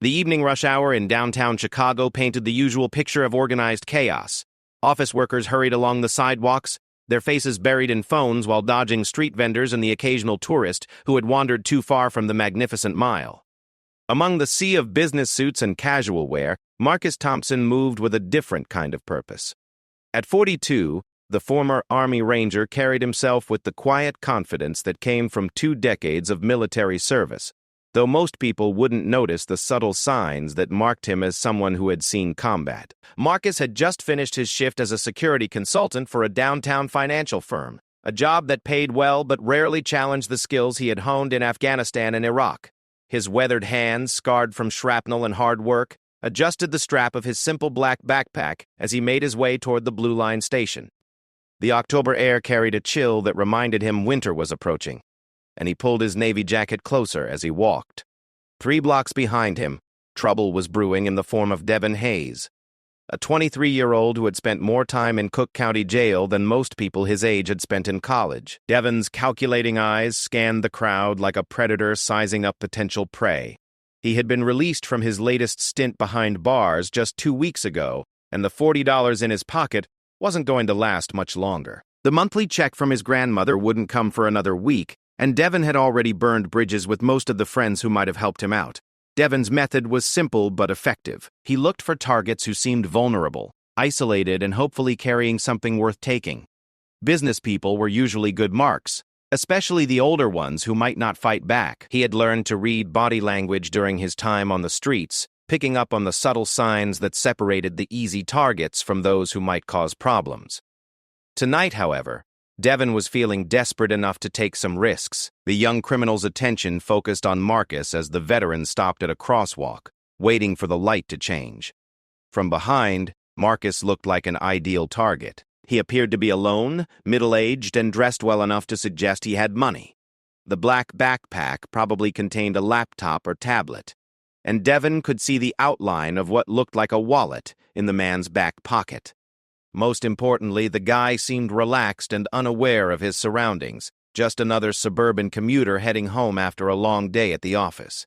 The evening rush hour in downtown Chicago painted the usual picture of organized chaos. Office workers hurried along the sidewalks, their faces buried in phones while dodging street vendors and the occasional tourist who had wandered too far from the magnificent mile. Among the sea of business suits and casual wear, Marcus Thompson moved with a different kind of purpose. At 42, the former Army Ranger carried himself with the quiet confidence that came from 2 decades of military service, though most people wouldn't notice the subtle signs that marked him as someone who had seen combat. Marcus had just finished his shift as a security consultant for a downtown financial firm, a job that paid well but rarely challenged the skills he had honed in Afghanistan and Iraq. His weathered hands, scarred from shrapnel and hard work, adjusted the strap of his simple black backpack as he made his way toward the Blue Line station. The October air carried a chill that reminded him winter was approaching, and he pulled his navy jacket closer as he walked. 3 blocks behind him, trouble was brewing in the form of Devin Hayes, a 23-year-old who had spent more time in Cook County Jail than most people his age had spent in college. Devin's calculating eyes scanned the crowd like a predator sizing up potential prey. He had been released from his latest stint behind bars just 2 weeks ago, and the $40 in his pocket wasn't going to last much longer. The monthly check from his grandmother wouldn't come for another week, and Devin had already burned bridges with most of the friends who might have helped him out. Devin's method was simple but effective. He looked for targets who seemed vulnerable, isolated, and hopefully carrying something worth taking. Business people were usually good marks, especially the older ones who might not fight back. He had learned to read body language during his time on the streets, picking up on the subtle signs that separated the easy targets from those who might cause problems. Tonight, however, Devin was feeling desperate enough to take some risks. The young criminal's attention focused on Marcus as the veteran stopped at a crosswalk, waiting for the light to change. From behind, Marcus looked like an ideal target. He appeared to be alone, middle-aged, and dressed well enough to suggest he had money. The black backpack probably contained a laptop or tablet, and Devin could see the outline of what looked like a wallet in the man's back pocket. Most importantly, the guy seemed relaxed and unaware of his surroundings, just another suburban commuter heading home after a long day at the office.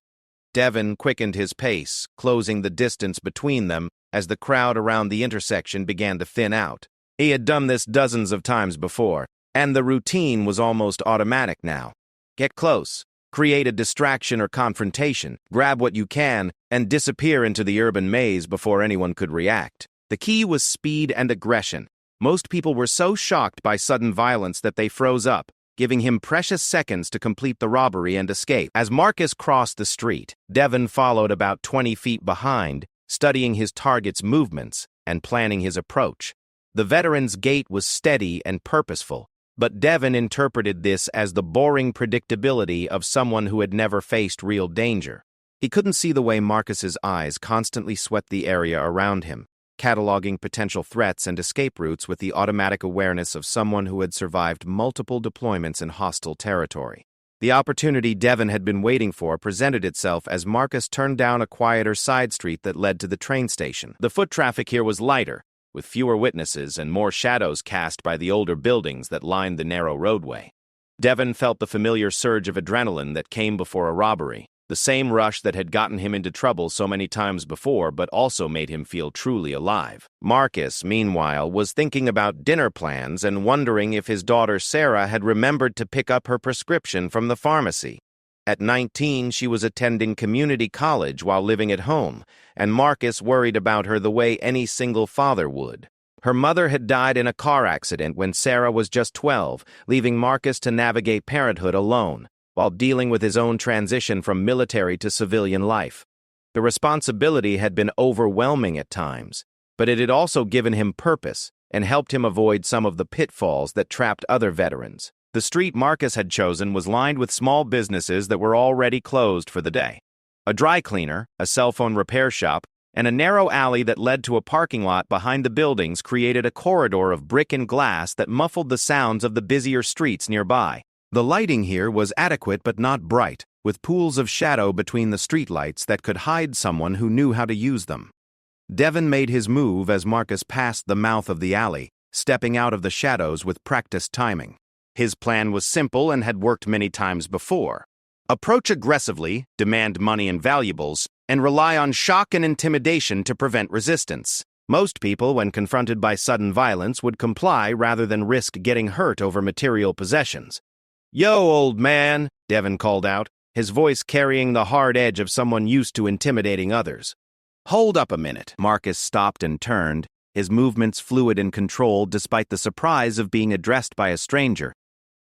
Devin quickened his pace, closing the distance between them as the crowd around the intersection began to thin out. He had done this dozens of times before, and the routine was almost automatic now. Get close, create a distraction or confrontation, grab what you can, and disappear into the urban maze before anyone could react. The key was speed and aggression. Most people were so shocked by sudden violence that they froze up, giving him precious seconds to complete the robbery and escape. As Marcus crossed the street, Devin followed about 20 feet behind, studying his target's movements and planning his approach. The veteran's gait was steady and purposeful, but Devin interpreted this as the boring predictability of someone who had never faced real danger. He couldn't see the way Marcus's eyes constantly swept the area around him, cataloging potential threats and escape routes with the automatic awareness of someone who had survived multiple deployments in hostile territory. The opportunity Devin had been waiting for presented itself as Marcus turned down a quieter side street that led to the train station. The foot traffic here was lighter, with fewer witnesses and more shadows cast by the older buildings that lined the narrow roadway. Devin felt the familiar surge of adrenaline that came before a robbery. The same rush that had gotten him into trouble so many times before but also made him feel truly alive. Marcus, meanwhile, was thinking about dinner plans and wondering if his daughter Sarah had remembered to pick up her prescription from the pharmacy. At 19, she was attending community college while living at home, and Marcus worried about her the way any single father would. Her mother had died in a car accident when Sarah was just 12, leaving Marcus to navigate parenthood alone, while dealing with his own transition from military to civilian life. The responsibility had been overwhelming at times, but it had also given him purpose and helped him avoid some of the pitfalls that trapped other veterans. The street Marcus had chosen was lined with small businesses that were already closed for the day. A dry cleaner, a cell phone repair shop, and a narrow alley that led to a parking lot behind the buildings created a corridor of brick and glass that muffled the sounds of the busier streets nearby. The lighting here was adequate but not bright, with pools of shadow between the streetlights that could hide someone who knew how to use them. Devin made his move as Marcus passed the mouth of the alley, stepping out of the shadows with practiced timing. His plan was simple and had worked many times before. Approach aggressively, demand money and valuables, and rely on shock and intimidation to prevent resistance. Most people, when confronted by sudden violence, would comply rather than risk getting hurt over material possessions. "Yo, old man," Devon called out, his voice carrying the hard edge of someone used to intimidating others. "Hold up a minute." Marcus stopped and turned, his movements fluid and controlled despite the surprise of being addressed by a stranger.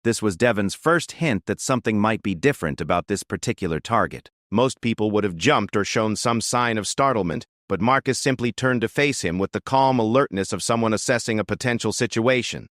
This was Devon's first hint that something might be different about this particular target. Most people would have jumped or shown some sign of startlement, but Marcus simply turned to face him with the calm alertness of someone assessing a potential situation.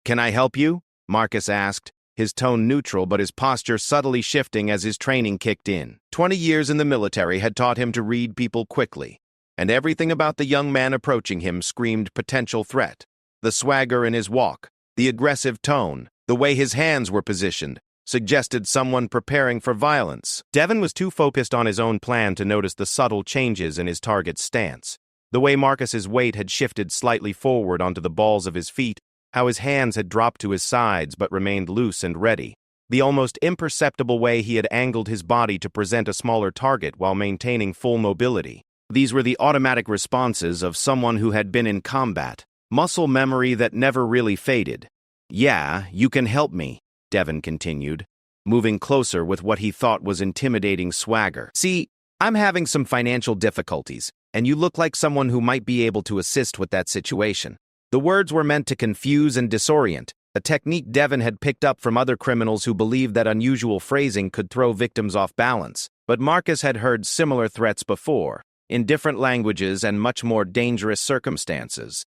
"Can I help you?" Marcus asked, his tone neutral but his posture subtly shifting as his training kicked in. 20 years in the military had taught him to read people quickly, and everything about the young man approaching him screamed potential threat. The swagger in his walk, the aggressive tone, the way his hands were positioned, suggested someone preparing for violence. Devon was too focused on his own plan to notice the subtle changes in his target's stance. The way Marcus's weight had shifted slightly forward onto the balls of his feet, how his hands had dropped to his sides but remained loose and ready, the almost imperceptible way he had angled his body to present a smaller target while maintaining full mobility. These were the automatic responses of someone who had been in combat, muscle memory that never really faded. "Yeah, you can help me," Devon continued, moving closer with what he thought was intimidating swagger. "See, I'm having some financial difficulties, and you look like someone who might be able to assist with that situation." The words were meant to confuse and disorient, a technique Devon had picked up from other criminals who believed that unusual phrasing could throw victims off balance. But Marcus had heard similar threats before, in different languages and much more dangerous circumstances.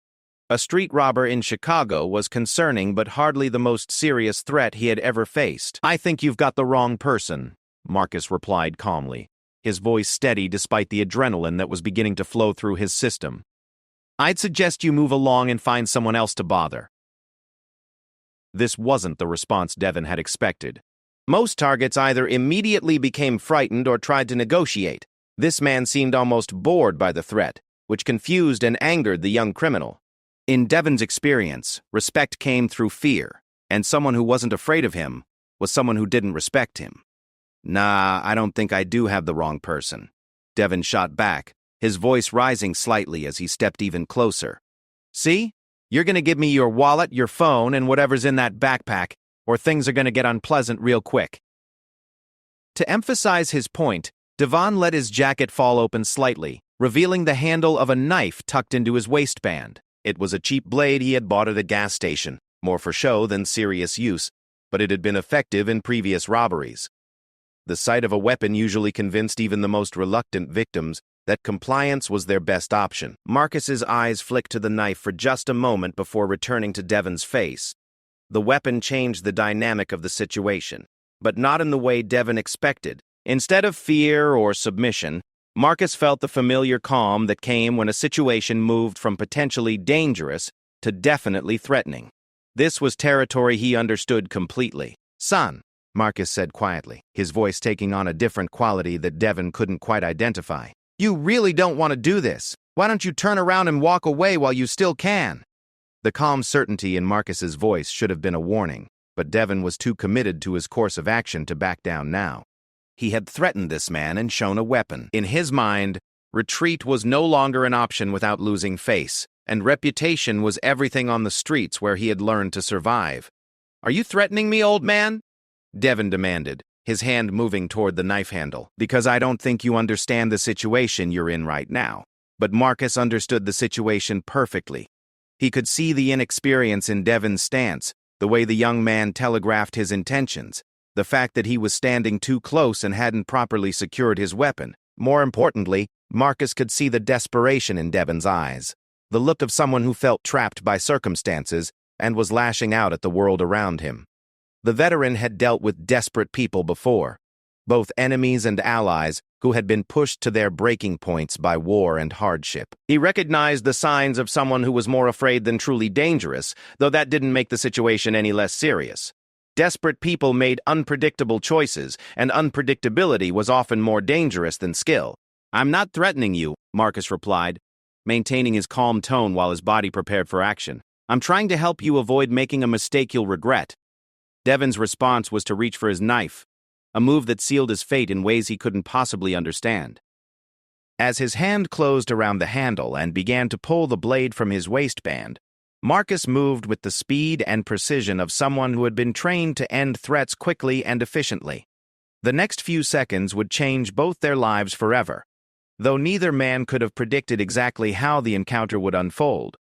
A street robber in Chicago was concerning but hardly the most serious threat he had ever faced. "I think you've got the wrong person," Marcus replied calmly, his voice steady despite the adrenaline that was beginning to flow through his system. "I'd suggest you move along and find someone else to bother." This wasn't the response Devon had expected. Most targets either immediately became frightened or tried to negotiate. This man seemed almost bored by the threat, which confused and angered the young criminal. In Devon's experience, respect came through fear, and someone who wasn't afraid of him was someone who didn't respect him. "Nah, I don't think I do have the wrong person," Devon shot back, his voice rising slightly as he stepped even closer. "See? You're going to give me your wallet, your phone, and whatever's in that backpack, or things are going to get unpleasant real quick." To emphasize his point, Devon let his jacket fall open slightly, revealing the handle of a knife tucked into his waistband. It was a cheap blade he had bought at a gas station, more for show than serious use, but it had been effective in previous robberies. The sight of a weapon usually convinced even the most reluctant victims that compliance was their best option. Marcus's eyes flicked to the knife for just a moment before returning to Devon's face. The weapon changed the dynamic of the situation, but not in the way Devon expected. Instead of fear or submission, Marcus felt the familiar calm that came when a situation moved from potentially dangerous to definitely threatening. This was territory he understood completely. "Son," Marcus said quietly, his voice taking on a different quality that Devon couldn't quite identify. "You really don't want to do this. Why don't you turn around and walk away while you still can?" The calm certainty in Marcus's voice should have been a warning, but Devon was too committed to his course of action to back down now. He had threatened this man and shown a weapon. In his mind, retreat was no longer an option without losing face, and reputation was everything on the streets where he had learned to survive. "Are you threatening me, old man?" Devon demanded, his hand moving toward the knife handle. "Because I don't think you understand the situation you're in right now." But Marcus understood the situation perfectly. He could see the inexperience in Devon's stance, the way the young man telegraphed his intentions, the fact that he was standing too close and hadn't properly secured his weapon. More importantly, Marcus could see the desperation in Devon's eyes, the look of someone who felt trapped by circumstances and was lashing out at the world around him. The veteran had dealt with desperate people before, both enemies and allies who had been pushed to their breaking points by war and hardship. He recognized the signs of someone who was more afraid than truly dangerous, though that didn't make the situation any less serious. Desperate people made unpredictable choices, and unpredictability was often more dangerous than skill. "I'm not threatening you," Marcus replied, maintaining his calm tone while his body prepared for action. "I'm trying to help you avoid making a mistake you'll regret." Devon's response was to reach for his knife, a move that sealed his fate in ways he couldn't possibly understand. As his hand closed around the handle and began to pull the blade from his waistband, Marcus moved with the speed and precision of someone who had been trained to end threats quickly and efficiently. The next few seconds would change both their lives forever, though neither man could have predicted exactly how the encounter would unfold.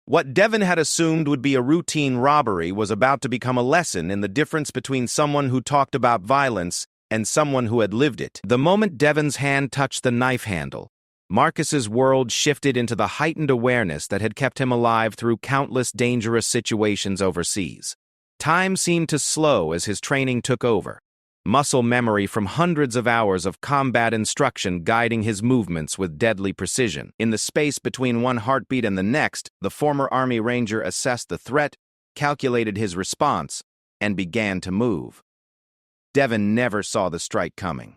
What Devon had assumed would be a routine robbery was about to become a lesson in the difference between someone who talked about violence and someone who had lived it. The moment Devon's hand touched the knife handle, Marcus's world shifted into the heightened awareness that had kept him alive through countless dangerous situations overseas. Time seemed to slow as his training took over, muscle memory from hundreds of hours of combat instruction guiding his movements with deadly precision. In the space between one heartbeat and the next, the former Army Ranger assessed the threat, calculated his response, and began to move. Devon never saw the strike coming.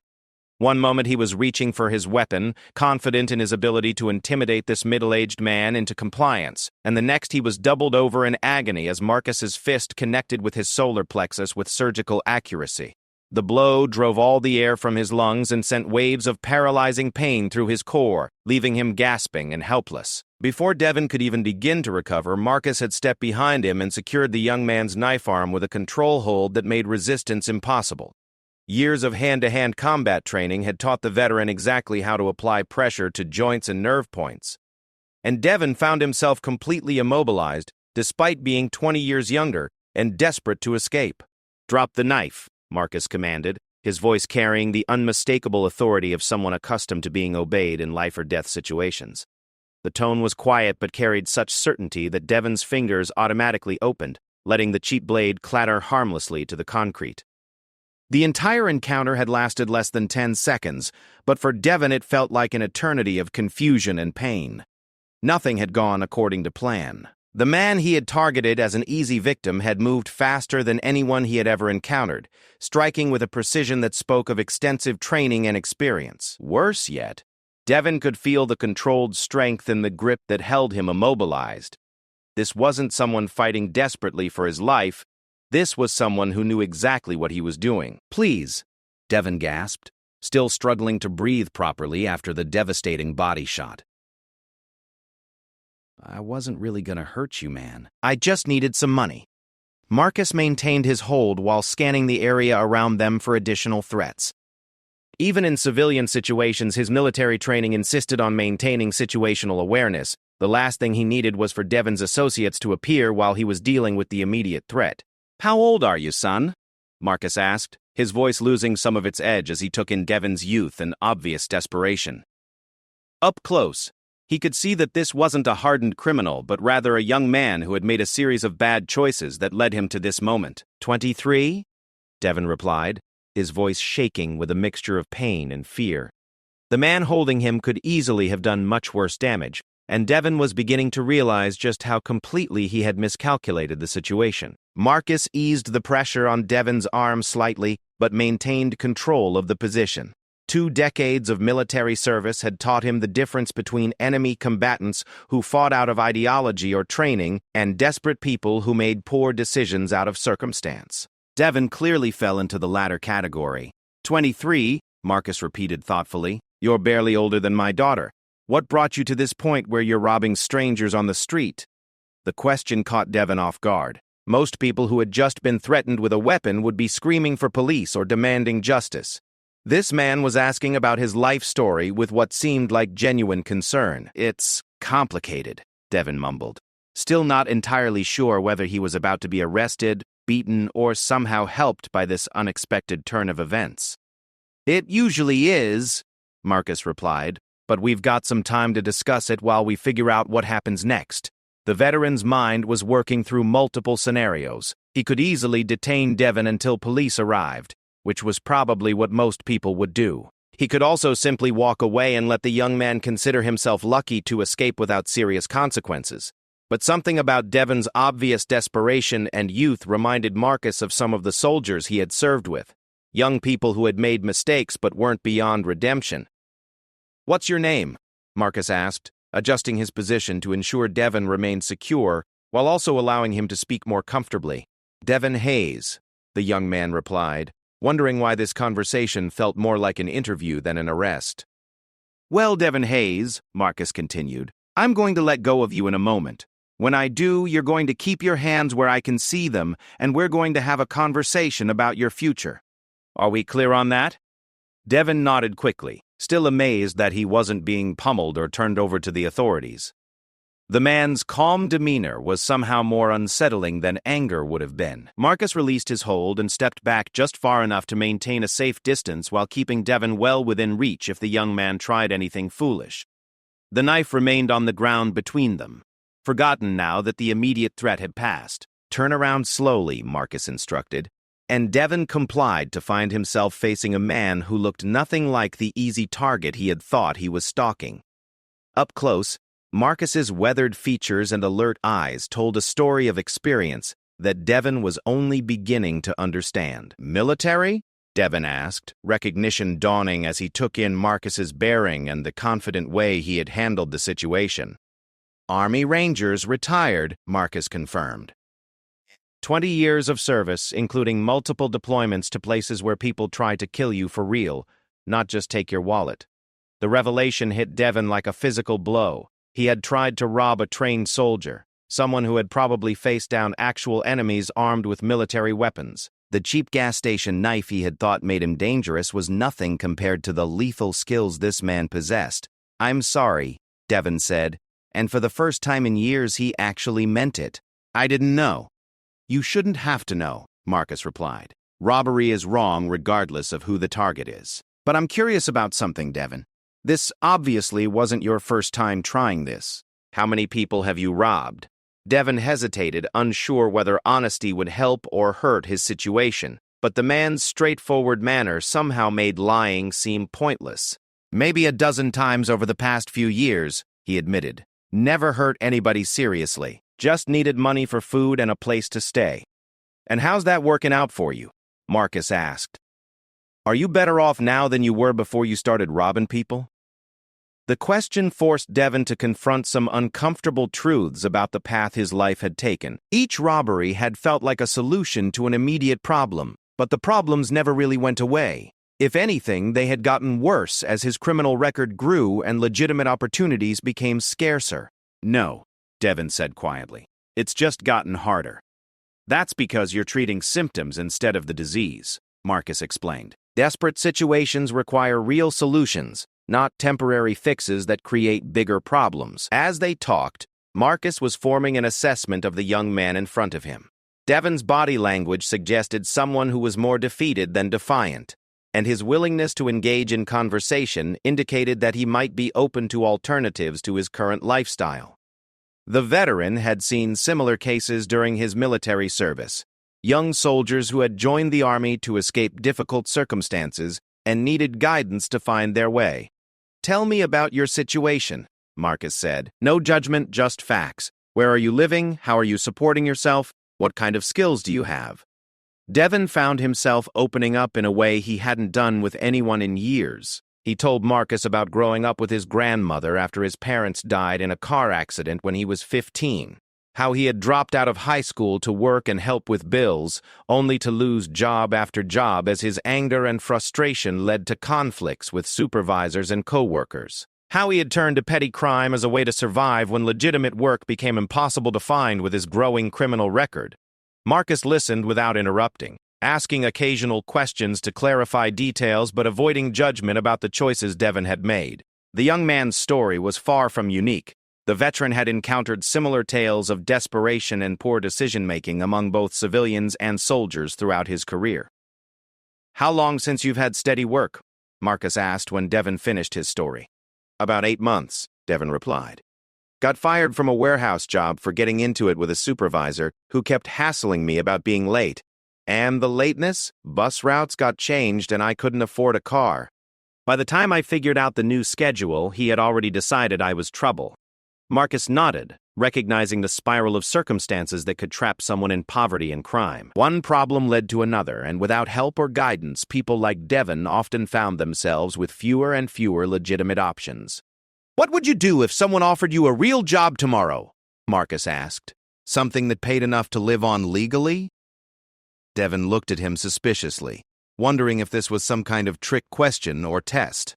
One moment he was reaching for his weapon, confident in his ability to intimidate this middle-aged man into compliance, and the next he was doubled over in agony as Marcus's fist connected with his solar plexus with surgical accuracy. The blow drove all the air from his lungs and sent waves of paralyzing pain through his core, leaving him gasping and helpless. Before Devon could even begin to recover, Marcus had stepped behind him and secured the young man's knife arm with a control hold that made resistance impossible. Years of hand-to-hand combat training had taught the veteran exactly how to apply pressure to joints and nerve points. And Devon found himself completely immobilized, despite being 20 years younger and desperate to escape. "Drop the knife," Marcus commanded, his voice carrying the unmistakable authority of someone accustomed to being obeyed in life-or-death situations. The tone was quiet but carried such certainty that Devon's fingers automatically opened, letting the cheap blade clatter harmlessly to the concrete. The entire encounter had lasted less than 10 seconds, but for Devon it felt like an eternity of confusion and pain. Nothing had gone according to plan. The man he had targeted as an easy victim had moved faster than anyone he had ever encountered, striking with a precision that spoke of extensive training and experience. Worse yet, Devon could feel the controlled strength in the grip that held him immobilized. This wasn't someone fighting desperately for his life. This was someone who knew exactly what he was doing. "Please," Devon gasped, still struggling to breathe properly after the devastating body shot. "I wasn't really gonna hurt you, man. I just needed some money." Marcus maintained his hold while scanning the area around them for additional threats. Even in civilian situations, his military training insisted on maintaining situational awareness. The last thing he needed was for Devon's associates to appear while he was dealing with the immediate threat. "How old are you, son?" Marcus asked, his voice losing some of its edge as he took in Devon's youth and obvious desperation. Up close, he could see that this wasn't a hardened criminal, but rather a young man who had made a series of bad choices that led him to this moment. 23? Devon replied, his voice shaking with a mixture of pain and fear. The man holding him could easily have done much worse damage, and Devon was beginning to realize just how completely he had miscalculated the situation. Marcus eased the pressure on Devon's arm slightly, but maintained control of the position. 2 decades of military service had taught him the difference between enemy combatants who fought out of ideology or training and desperate people who made poor decisions out of circumstance. Devon clearly fell into the latter category. 23, Marcus repeated thoughtfully. "You're barely older than my daughter. What brought you to this point where you're robbing strangers on the street?" The question caught Devon off guard. Most people who had just been threatened with a weapon would be screaming for police or demanding justice. This man was asking about his life story with what seemed like genuine concern. "It's complicated," Devon mumbled, still not entirely sure whether he was about to be arrested, beaten, or somehow helped by this unexpected turn of events. "It usually is," Marcus replied, "but we've got some time to discuss it while we figure out what happens next." The veteran's mind was working through multiple scenarios. He could easily detain Devon until police arrived, which was probably what most people would do. He could also simply walk away and let the young man consider himself lucky to escape without serious consequences. But something about Devon's obvious desperation and youth reminded Marcus of some of the soldiers he had served with, young people who had made mistakes but weren't beyond redemption. "What's your name?" Marcus asked, adjusting his position to ensure Devon remained secure while also allowing him to speak more comfortably. "Devon Hayes," the young man replied, wondering why this conversation felt more like an interview than an arrest. Well, Devin Hayes, Marcus continued, I'm going to let go of you in a moment. When I do, you're going to keep your hands where I can see them, and we're going to have a conversation about your future. Are we clear on that? Devin nodded quickly, still amazed that he wasn't being pummeled or turned over to the authorities. The man's calm demeanor was somehow more unsettling than anger would have been. Marcus released his hold and stepped back just far enough to maintain a safe distance while keeping Devin well within reach if the young man tried anything foolish. The knife remained on the ground between them, forgotten now that the immediate threat had passed. Turn around slowly, Marcus instructed, and Devin complied to find himself facing a man who looked nothing like the easy target he had thought he was stalking. Up close, Marcus's weathered features and alert eyes told a story of experience that Devin was only beginning to understand. Military? Devin asked, recognition dawning as he took in Marcus's bearing and the confident way he had handled the situation. Army Rangers retired, Marcus confirmed. 20 years of service, including multiple deployments to places where people try to kill you for real, not just take your wallet. The revelation hit Devin like a physical blow. He had tried to rob a trained soldier, someone who had probably faced down actual enemies armed with military weapons. The cheap gas station knife he had thought made him dangerous was nothing compared to the lethal skills this man possessed. I'm sorry, Devin said, and for the first time in years he actually meant it. I didn't know. You shouldn't have to know, Marcus replied. Robbery is wrong regardless of who the target is. But I'm curious about something, Devin. This obviously wasn't your first time trying this. How many people have you robbed? Devin hesitated, unsure whether honesty would help or hurt his situation, but the man's straightforward manner somehow made lying seem pointless. Maybe a dozen times over the past few years, he admitted. Never hurt anybody seriously. Just needed money for food and a place to stay. And how's that working out for you? Marcus asked. Are you better off now than you were before you started robbing people? The question forced Devin to confront some uncomfortable truths about the path his life had taken. Each robbery had felt like a solution to an immediate problem, but the problems never really went away. If anything, they had gotten worse as his criminal record grew and legitimate opportunities became scarcer. No, Devin said quietly. It's just gotten harder. That's because you're treating symptoms instead of the disease, Marcus explained. Desperate situations require real solutions, not temporary fixes that create bigger problems. As they talked, Marcus was forming an assessment of the young man in front of him. Devin's body language suggested someone who was more defeated than defiant, and his willingness to engage in conversation indicated that he might be open to alternatives to his current lifestyle. The veteran had seen similar cases during his military service. Young soldiers who had joined the army to escape difficult circumstances and needed guidance to find their way. Tell me about your situation, Marcus said. No judgment, just facts. Where are you living? How are you supporting yourself? What kind of skills do you have? Devin found himself opening up in a way he hadn't done with anyone in years. He told Marcus about growing up with his grandmother after his parents died in a car accident when he was 15. How he had dropped out of high school to work and help with bills, only to lose job after job as his anger and frustration led to conflicts with supervisors and co-workers. How he had turned to petty crime as a way to survive when legitimate work became impossible to find with his growing criminal record. Marcus listened without interrupting, asking occasional questions to clarify details but avoiding judgment about the choices Devin had made. The young man's story was far from unique. The veteran had encountered similar tales of desperation and poor decision-making among both civilians and soldiers throughout his career. How long since you've had steady work? Marcus asked when Devin finished his story. About 8 months, Devin replied. Got fired from a warehouse job for getting into it with a supervisor who kept hassling me about being late. And the lateness? Bus routes got changed and I couldn't afford a car. By the time I figured out the new schedule, he had already decided I was trouble. Marcus nodded, recognizing the spiral of circumstances that could trap someone in poverty and crime. One problem led to another, and without help or guidance, people like Devin often found themselves with fewer and fewer legitimate options. What would you do if someone offered you a real job tomorrow? Marcus asked. Something that paid enough to live on legally? Devin looked at him suspiciously, wondering if this was some kind of trick question or test.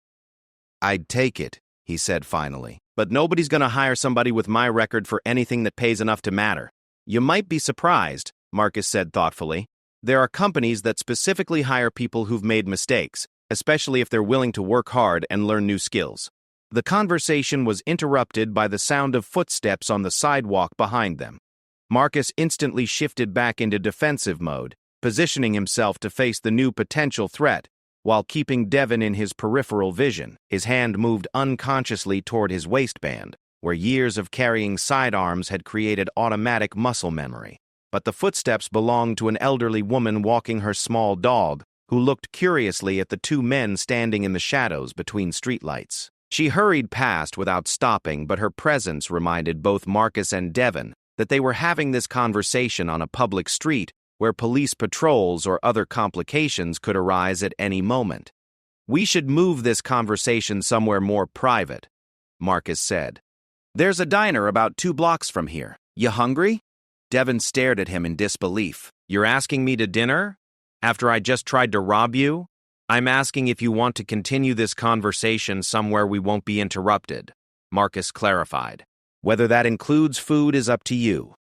I'd take it, he said finally. But nobody's gonna hire somebody with my record for anything that pays enough to matter. You might be surprised, Marcus said thoughtfully. There are companies that specifically hire people who've made mistakes, especially if they're willing to work hard and learn new skills. The conversation was interrupted by the sound of footsteps on the sidewalk behind them. Marcus instantly shifted back into defensive mode, positioning himself to face the new potential threat, while keeping Devon in his peripheral vision. His hand moved unconsciously toward his waistband, where years of carrying sidearms had created automatic muscle memory. But the footsteps belonged to an elderly woman walking her small dog, who looked curiously at the two men standing in the shadows between streetlights. She hurried past without stopping, but her presence reminded both Marcus and Devon that they were having this conversation on a public street where police patrols or other complications could arise at any moment. "We should move this conversation somewhere more private," Marcus said. "There's a diner about 2 blocks from here. You hungry?" Devon stared at him in disbelief. "You're asking me to dinner? After I just tried to rob you? I'm asking if you want to continue this conversation somewhere we won't be interrupted," Marcus clarified. "Whether that includes food is up to you."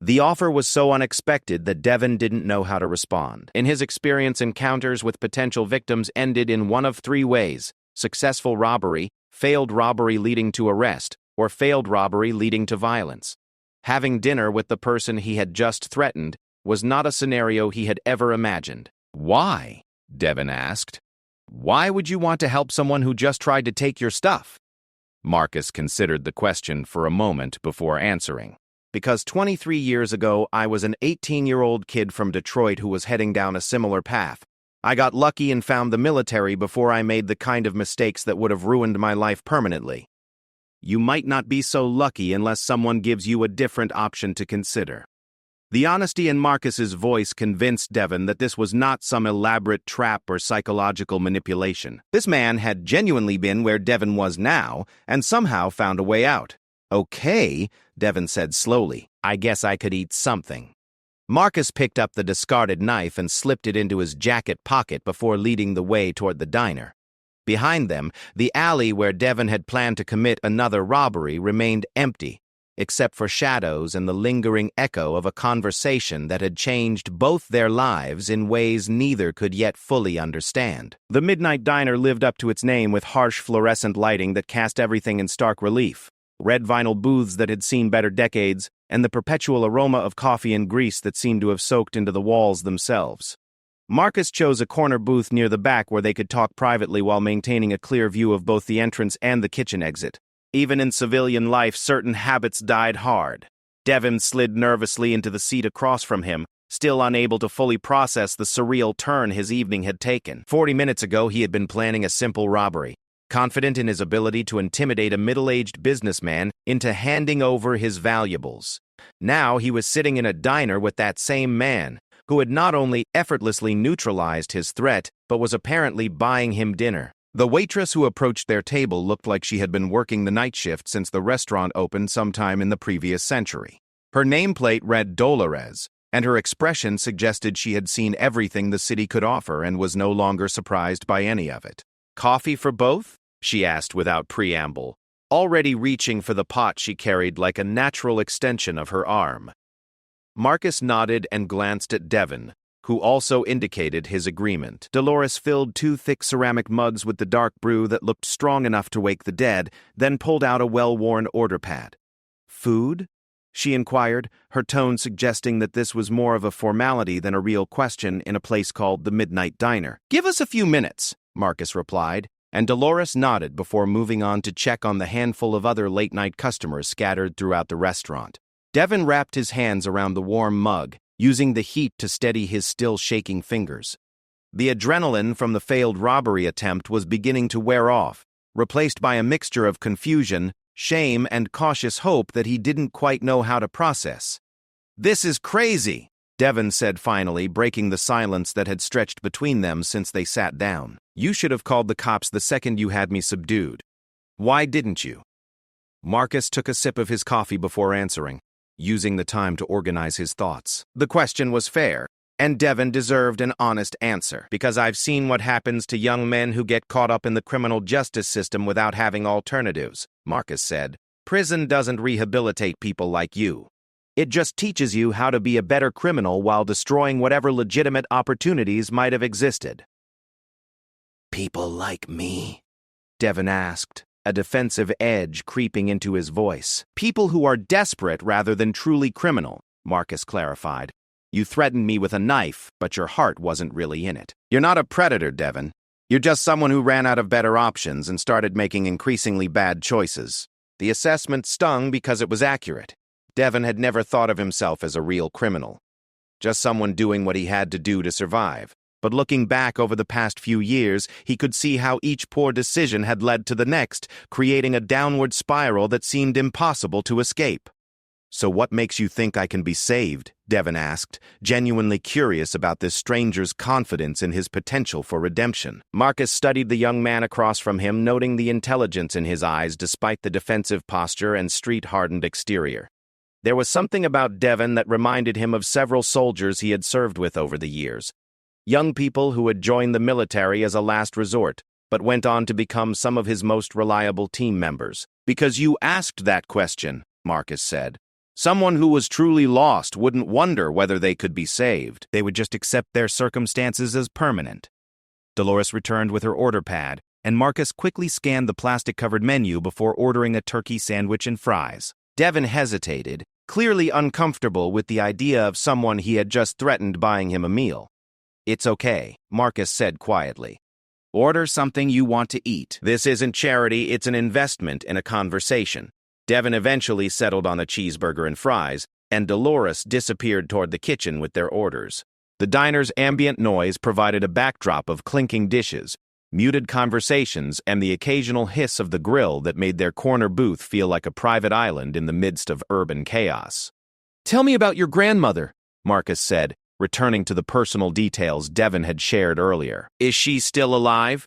The offer was so unexpected that Devon didn't know how to respond. In his experience, encounters with potential victims ended in one of 3 ways: successful robbery, failed robbery leading to arrest, or failed robbery leading to violence. Having dinner with the person he had just threatened was not a scenario he had ever imagined. "Why?" Devon asked. "Why would you want to help someone who just tried to take your stuff?" Marcus considered the question for a moment before answering. "Because 23 years ago, I was an 18-year-old kid from Detroit who was heading down a similar path. I got lucky and found the military before I made the kind of mistakes that would have ruined my life permanently." "You might not be so lucky unless someone gives you a different option to consider." The honesty in Marcus's voice convinced Devon that this was not some elaborate trap or psychological manipulation. This man had genuinely been where Devon was now and somehow found a way out. "Okay," Devon said slowly. "I guess I could eat something." Marcus picked up the discarded knife and slipped it into his jacket pocket before leading the way toward the diner. Behind them, the alley where Devon had planned to commit another robbery remained empty, except for shadows and the lingering echo of a conversation that had changed both their lives in ways neither could yet fully understand. The Midnight Diner lived up to its name with harsh fluorescent lighting that cast everything in stark relief, red vinyl booths that had seen better decades, and the perpetual aroma of coffee and grease that seemed to have soaked into the walls themselves. Marcus chose a corner booth near the back where they could talk privately while maintaining a clear view of both the entrance and the kitchen exit. Even in civilian life, certain habits died hard. Devon slid nervously into the seat across from him, still unable to fully process the surreal turn his evening had taken. 40 minutes ago, he had been planning a simple robbery, confident in his ability to intimidate a middle-aged businessman into handing over his valuables. Now he was sitting in a diner with that same man, who had not only effortlessly neutralized his threat, but was apparently buying him dinner. The waitress who approached their table looked like she had been working the night shift since the restaurant opened sometime in the previous century. Her nameplate read Dolores, and her expression suggested she had seen everything the city could offer and was no longer surprised by any of it. "Coffee for both?" she asked without preamble, already reaching for the pot she carried like a natural extension of her arm. Marcus nodded and glanced at Devon, who also indicated his agreement. Dolores filled 2 thick ceramic mugs with the dark brew that looked strong enough to wake the dead, then pulled out a well-worn order pad. "Food?" she inquired, her tone suggesting that this was more of a formality than a real question in a place called the Midnight Diner. "Give us a few minutes," Marcus replied, and Dolores nodded before moving on to check on the handful of other late-night customers scattered throughout the restaurant. Devon wrapped his hands around the warm mug, using the heat to steady his still shaking fingers. The adrenaline from the failed robbery attempt was beginning to wear off, replaced by a mixture of confusion, shame, and cautious hope that he didn't quite know how to process. "This is crazy," Devon said finally, breaking the silence that had stretched between them since they sat down. "You should have called the cops the second you had me subdued. Why didn't you?" Marcus took a sip of his coffee before answering, using the time to organize his thoughts. The question was fair, And Devon deserved an honest answer, because I've seen what happens to young men who get caught up in the criminal justice system without having alternatives, Marcus said. Prison doesn't rehabilitate people like you. It just teaches you how to be a better criminal while destroying whatever legitimate opportunities might have existed. People like me? Devon asked, a defensive edge creeping into his voice. People who are desperate rather than truly criminal, Marcus clarified. You threatened me with a knife, but your heart wasn't really in it. You're not a predator, Devon. You're just someone who ran out of better options and started making increasingly bad choices. The assessment stung because it was accurate. Devon had never thought of himself as a real criminal. Just someone doing what he had to do to survive. But looking back over the past few years, he could see how each poor decision had led to the next, creating a downward spiral that seemed impossible to escape. So what makes you think I can be saved? Devon asked, genuinely curious about this stranger's confidence in his potential for redemption. Marcus studied the young man across from him, noting the intelligence in his eyes despite the defensive posture and street-hardened exterior. There was something about Devon that reminded him of several soldiers he had served with over the years. Young people who had joined the military as a last resort, but went on to become some of his most reliable team members. Because you asked that question, Marcus said. Someone who was truly lost wouldn't wonder whether they could be saved. They would just accept their circumstances as permanent. Dolores returned with her order pad, and Marcus quickly scanned the plastic-covered menu before ordering a turkey sandwich and fries. Devon hesitated, clearly uncomfortable with the idea of someone he had just threatened buying him a meal. It's okay, Marcus said quietly. Order something you want to eat. This isn't charity, it's an investment in a conversation. Devon eventually settled on a cheeseburger and fries, and Dolores disappeared toward the kitchen with their orders. The diner's ambient noise provided a backdrop of clinking dishes, muted conversations, and the occasional hiss of the grill that made their corner booth feel like a private island in the midst of urban chaos. Tell me about your grandmother, Marcus said, returning to the personal details Devon had shared earlier. Is she still alive?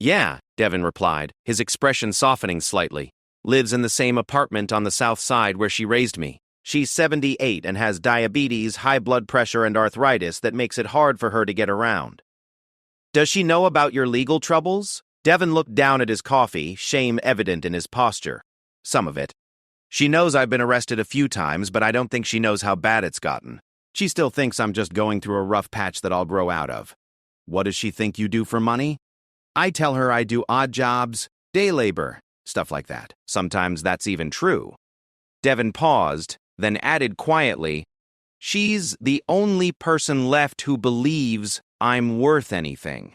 Yeah, Devon replied, his expression softening slightly. Lives in the same apartment on the south side where she raised me. She's 78 and has diabetes, high blood pressure, and arthritis that makes it hard for her to get around. Does she know about your legal troubles? Devon looked down at his coffee, shame evident in his posture. Some of it. She knows I've been arrested a few times, but I don't think she knows how bad it's gotten. She still thinks I'm just going through a rough patch that I'll grow out of. What does she think you do for money? I tell her I do odd jobs, day labor, stuff like that. Sometimes that's even true. Devon paused, then added quietly, she's the only person left who believes I'm worth anything.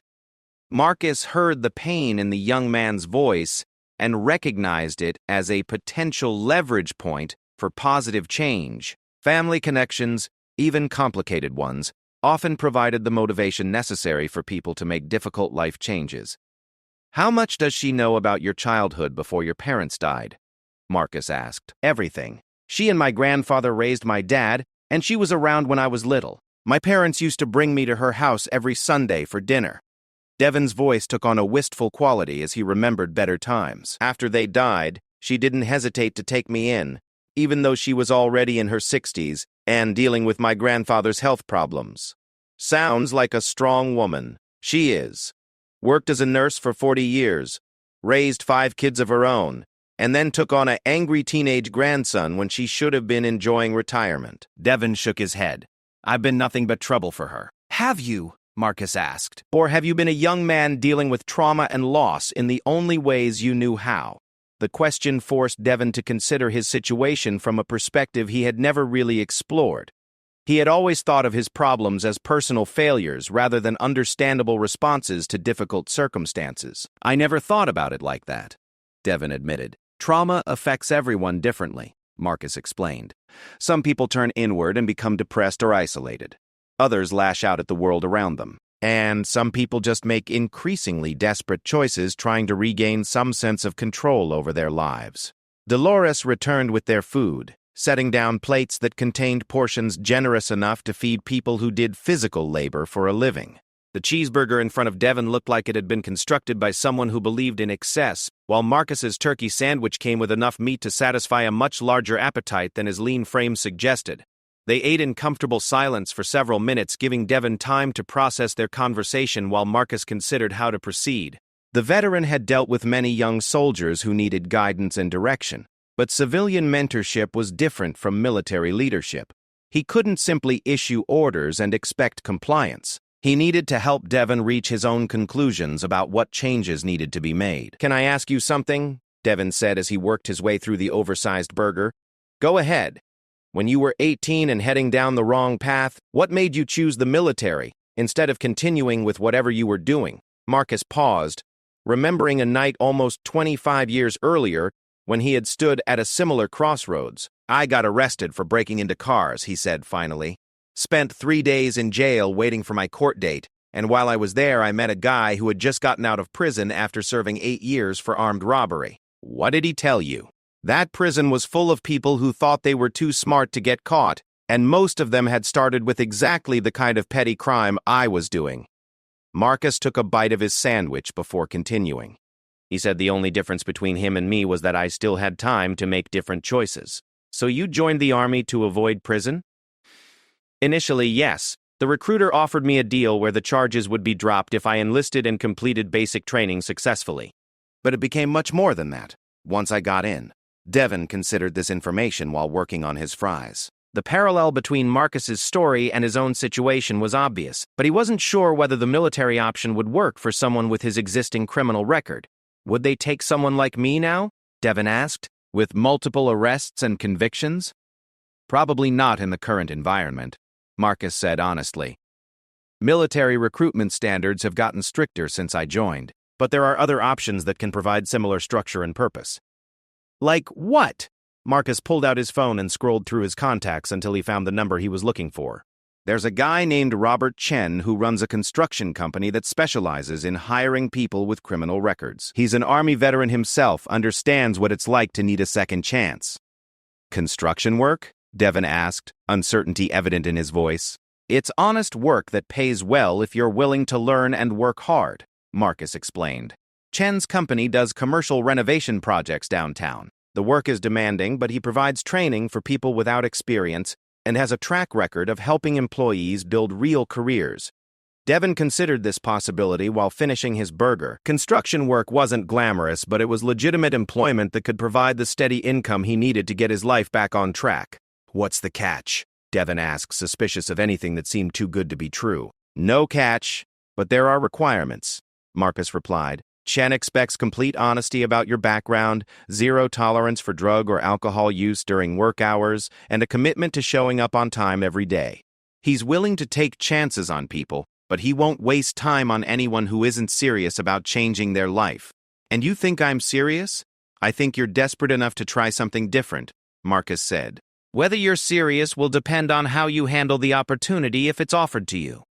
Marcus heard the pain in the young man's voice and recognized it as a potential leverage point for positive change. Family connections, even complicated ones, often provided the motivation necessary for people to make difficult life changes. How much does she know about your childhood before your parents died? Marcus asked. Everything. She and my grandfather raised my dad, and she was around when I was little. My parents used to bring me to her house every Sunday for dinner. Devon's voice took on a wistful quality as he remembered better times. After they died, she didn't hesitate to take me in, even though she was already in her 60s and dealing with my grandfather's health problems. Sounds like a strong woman. She is. Worked as a nurse for 40 years, raised 5 kids of her own, and then took on an angry teenage grandson when she should have been enjoying retirement. Devon shook his head. I've been nothing but trouble for her. Have you? Marcus asked. Or have you been a young man dealing with trauma and loss in the only ways you knew how? The question forced Devon to consider his situation from a perspective he had never really explored. He had always thought of his problems as personal failures rather than understandable responses to difficult circumstances. I never thought about it like that, Devon admitted. Trauma affects everyone differently, Marcus explained. Some people turn inward and become depressed or isolated. Others lash out at the world around them. And some people just make increasingly desperate choices trying to regain some sense of control over their lives. Dolores returned with their food, setting down plates that contained portions generous enough to feed people who did physical labor for a living. The cheeseburger in front of Devon looked like it had been constructed by someone who believed in excess, while Marcus's turkey sandwich came with enough meat to satisfy a much larger appetite than his lean frame suggested. They ate in comfortable silence for several minutes, giving Devon time to process their conversation while Marcus considered how to proceed. The veteran had dealt with many young soldiers who needed guidance and direction, but civilian mentorship was different from military leadership. He couldn't simply issue orders and expect compliance. He needed to help Devon reach his own conclusions about what changes needed to be made. "Can I ask you something?" Devon said as he worked his way through the oversized burger. "Go ahead. When you were 18 and heading down the wrong path, what made you choose the military instead of continuing with whatever you were doing?" Marcus paused, remembering a night almost 25 years earlier when he had stood at a similar crossroads. "I got arrested for breaking into cars," he said finally. "Spent 3 days in jail waiting for my court date, and while I was there I met a guy who had just gotten out of prison after serving 8 years for armed robbery." "What did he tell you?" "That prison was full of people who thought they were too smart to get caught, and most of them had started with exactly the kind of petty crime I was doing." Marcus took a bite of his sandwich before continuing. He said the only difference between him and me was that I still had time to make different choices. "So you joined the army to avoid prison?" "Initially, yes. The recruiter offered me a deal where the charges would be dropped if I enlisted and completed basic training successfully. But it became much more than that once I got in." Devon considered this information while working on his fries. The parallel between Marcus's story and his own situation was obvious, but he wasn't sure whether the military option would work for someone with his existing criminal record. "Would they take someone like me now?" Devon asked, "with multiple arrests and convictions?" "Probably not in the current environment," Marcus said honestly. "Military recruitment standards have gotten stricter since I joined, but there are other options that can provide similar structure and purpose." "Like what?" Marcus pulled out his phone and scrolled through his contacts until he found the number he was looking for. "There's a guy named Robert Chen who runs a construction company that specializes in hiring people with criminal records. He's an Army veteran himself, understands what it's like to need a second chance." "Construction work?" Devon asked, uncertainty evident in his voice. "It's honest work that pays well if you're willing to learn and work hard," Marcus explained. "Chen's company does commercial renovation projects downtown. The work is demanding, but he provides training for people without experience and has a track record of helping employees build real careers." Devon considered this possibility while finishing his burger. Construction work wasn't glamorous, but it was legitimate employment that could provide the steady income he needed to get his life back on track. "What's the catch?" Devon asked, suspicious of anything that seemed too good to be true. "No catch, but there are requirements," Marcus replied. "Chen expects complete honesty about your background, zero tolerance for drug or alcohol use during work hours, and a commitment to showing up on time every day. He's willing to take chances on people, but he won't waste time on anyone who isn't serious about changing their life." "And you think I'm serious?" "I think you're desperate enough to try something different," Marcus said. "Whether you're serious will depend on how you handle the opportunity if it's offered to you."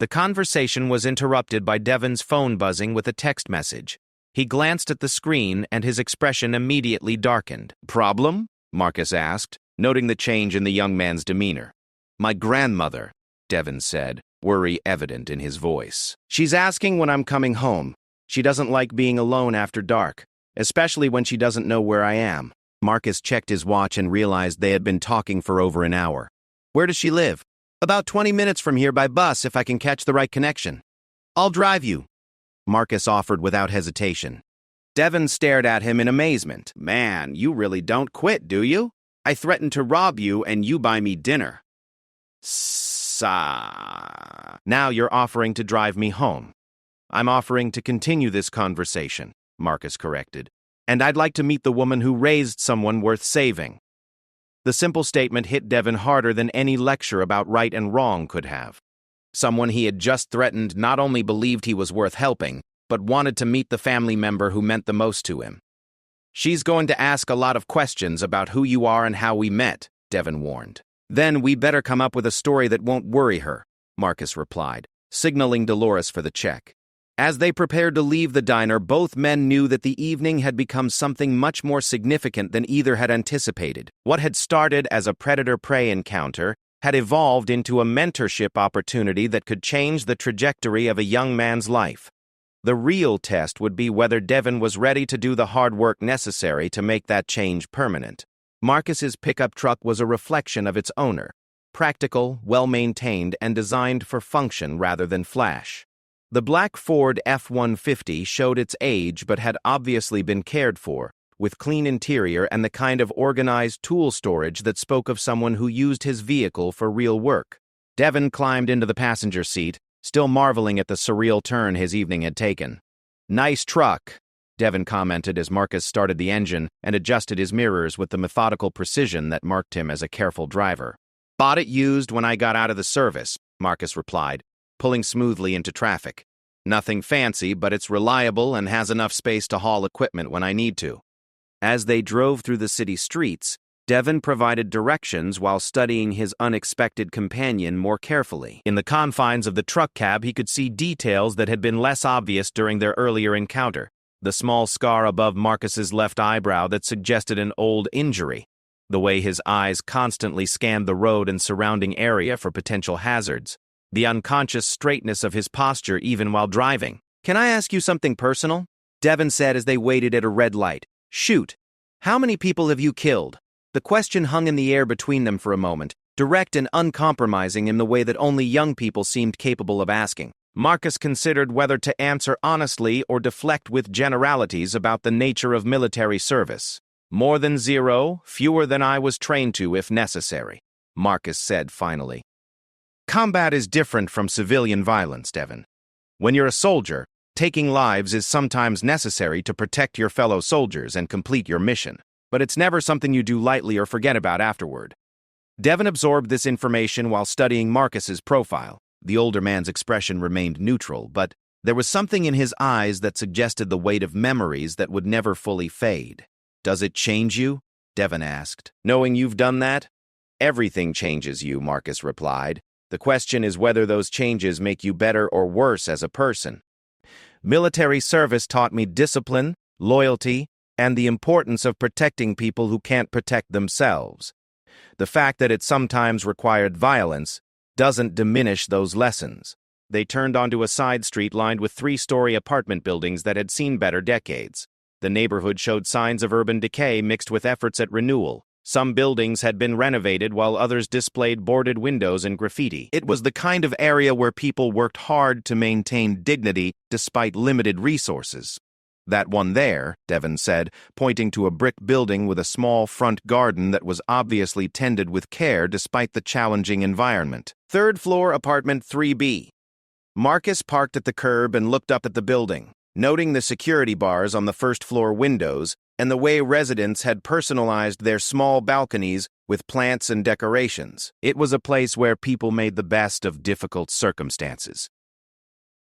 The conversation was interrupted by Devon's phone buzzing with a text message. He glanced at the screen and his expression immediately darkened. "Problem?" Marcus asked, noting the change in the young man's demeanor. "My grandmother," Devon said, worry evident in his voice. "She's asking when I'm coming home. She doesn't like being alone after dark, especially when she doesn't know where I am." Marcus checked his watch and realized they had been talking for over an hour. "Where does she live?" "About 20 minutes from here by bus if I can catch the right connection." "I'll drive you," Marcus offered without hesitation. Devon stared at him in amazement. "Man, you really don't quit, do you? I threatened to rob you and you buy me dinner." "Now you're offering to drive me home." "I'm offering to continue this conversation," Marcus corrected. "And I'd like to meet the woman who raised someone worth saving." The simple statement hit Devon harder than any lecture about right and wrong could have. Someone he had just threatened not only believed he was worth helping, but wanted to meet the family member who meant the most to him. "She's going to ask a lot of questions about who you are and how we met," Devon warned. "Then we better come up with a story that won't worry her," Marcus replied, signaling Dolores for the check. As they prepared to leave the diner, both men knew that the evening had become something much more significant than either had anticipated. What had started as a predator-prey encounter had evolved into a mentorship opportunity that could change the trajectory of a young man's life. The real test would be whether Devon was ready to do the hard work necessary to make that change permanent. Marcus's pickup truck was a reflection of its owner. practical, well-maintained, and designed for function rather than flash. The black Ford F-150 showed its age but had obviously been cared for, with clean interior and the kind of organized tool storage that spoke of someone who used his vehicle for real work. Devon climbed into the passenger seat, still marveling at the surreal turn his evening had taken. "Nice truck," Devon commented as Marcus started the engine and adjusted his mirrors with the methodical precision that marked him as a careful driver. "Bought it used when I got out of the service," Marcus replied, pulling smoothly into traffic. "Nothing fancy, but it's reliable and has enough space to haul equipment when I need to." As they drove through the city streets, Devon provided directions while studying his unexpected companion more carefully. In the confines of the truck cab, he could see details that had been less obvious during their earlier encounter. The small scar above Marcus's left eyebrow that suggested an old injury. The way his eyes constantly scanned the road and surrounding area for potential hazards. The unconscious straightness of his posture even while driving. "Can I ask you something personal?" Devon said as they waited at a red light. "Shoot. How many people have you killed?" The question hung in the air between them for a moment, direct and uncompromising in the way that only young people seemed capable of asking. Marcus considered whether to answer honestly or deflect with generalities about the nature of military service. "More than 0, fewer than I was trained to if necessary," Marcus said finally. "Combat is different from civilian violence, Devon. When you're a soldier, taking lives is sometimes necessary to protect your fellow soldiers and complete your mission, but it's never something you do lightly or forget about afterward." Devon absorbed this information while studying Marcus's profile. The older man's expression remained neutral, but there was something in his eyes that suggested the weight of memories that would never fully fade. "Does it change you?" Devon asked. "Knowing you've done that?" "Everything changes you," Marcus replied. "The question is whether those changes make you better or worse as a person. Military service taught me discipline, loyalty, and the importance of protecting people who can't protect themselves. The fact that it sometimes required violence doesn't diminish those lessons." They turned onto a side street lined with 3-story apartment buildings that had seen better decades. The neighborhood showed signs of urban decay mixed with efforts at renewal. Some buildings had been renovated while others displayed boarded windows and graffiti. It was the kind of area where people worked hard to maintain dignity despite limited resources. "That one there," Devon said, pointing to a brick building with a small front garden that was obviously tended with care despite the challenging environment. "Third floor apartment 3B. Marcus parked at the curb and looked up at the building, noting the security bars on the first-floor windows and the way residents had personalized their small balconies with plants and decorations. It was a place where people made the best of difficult circumstances.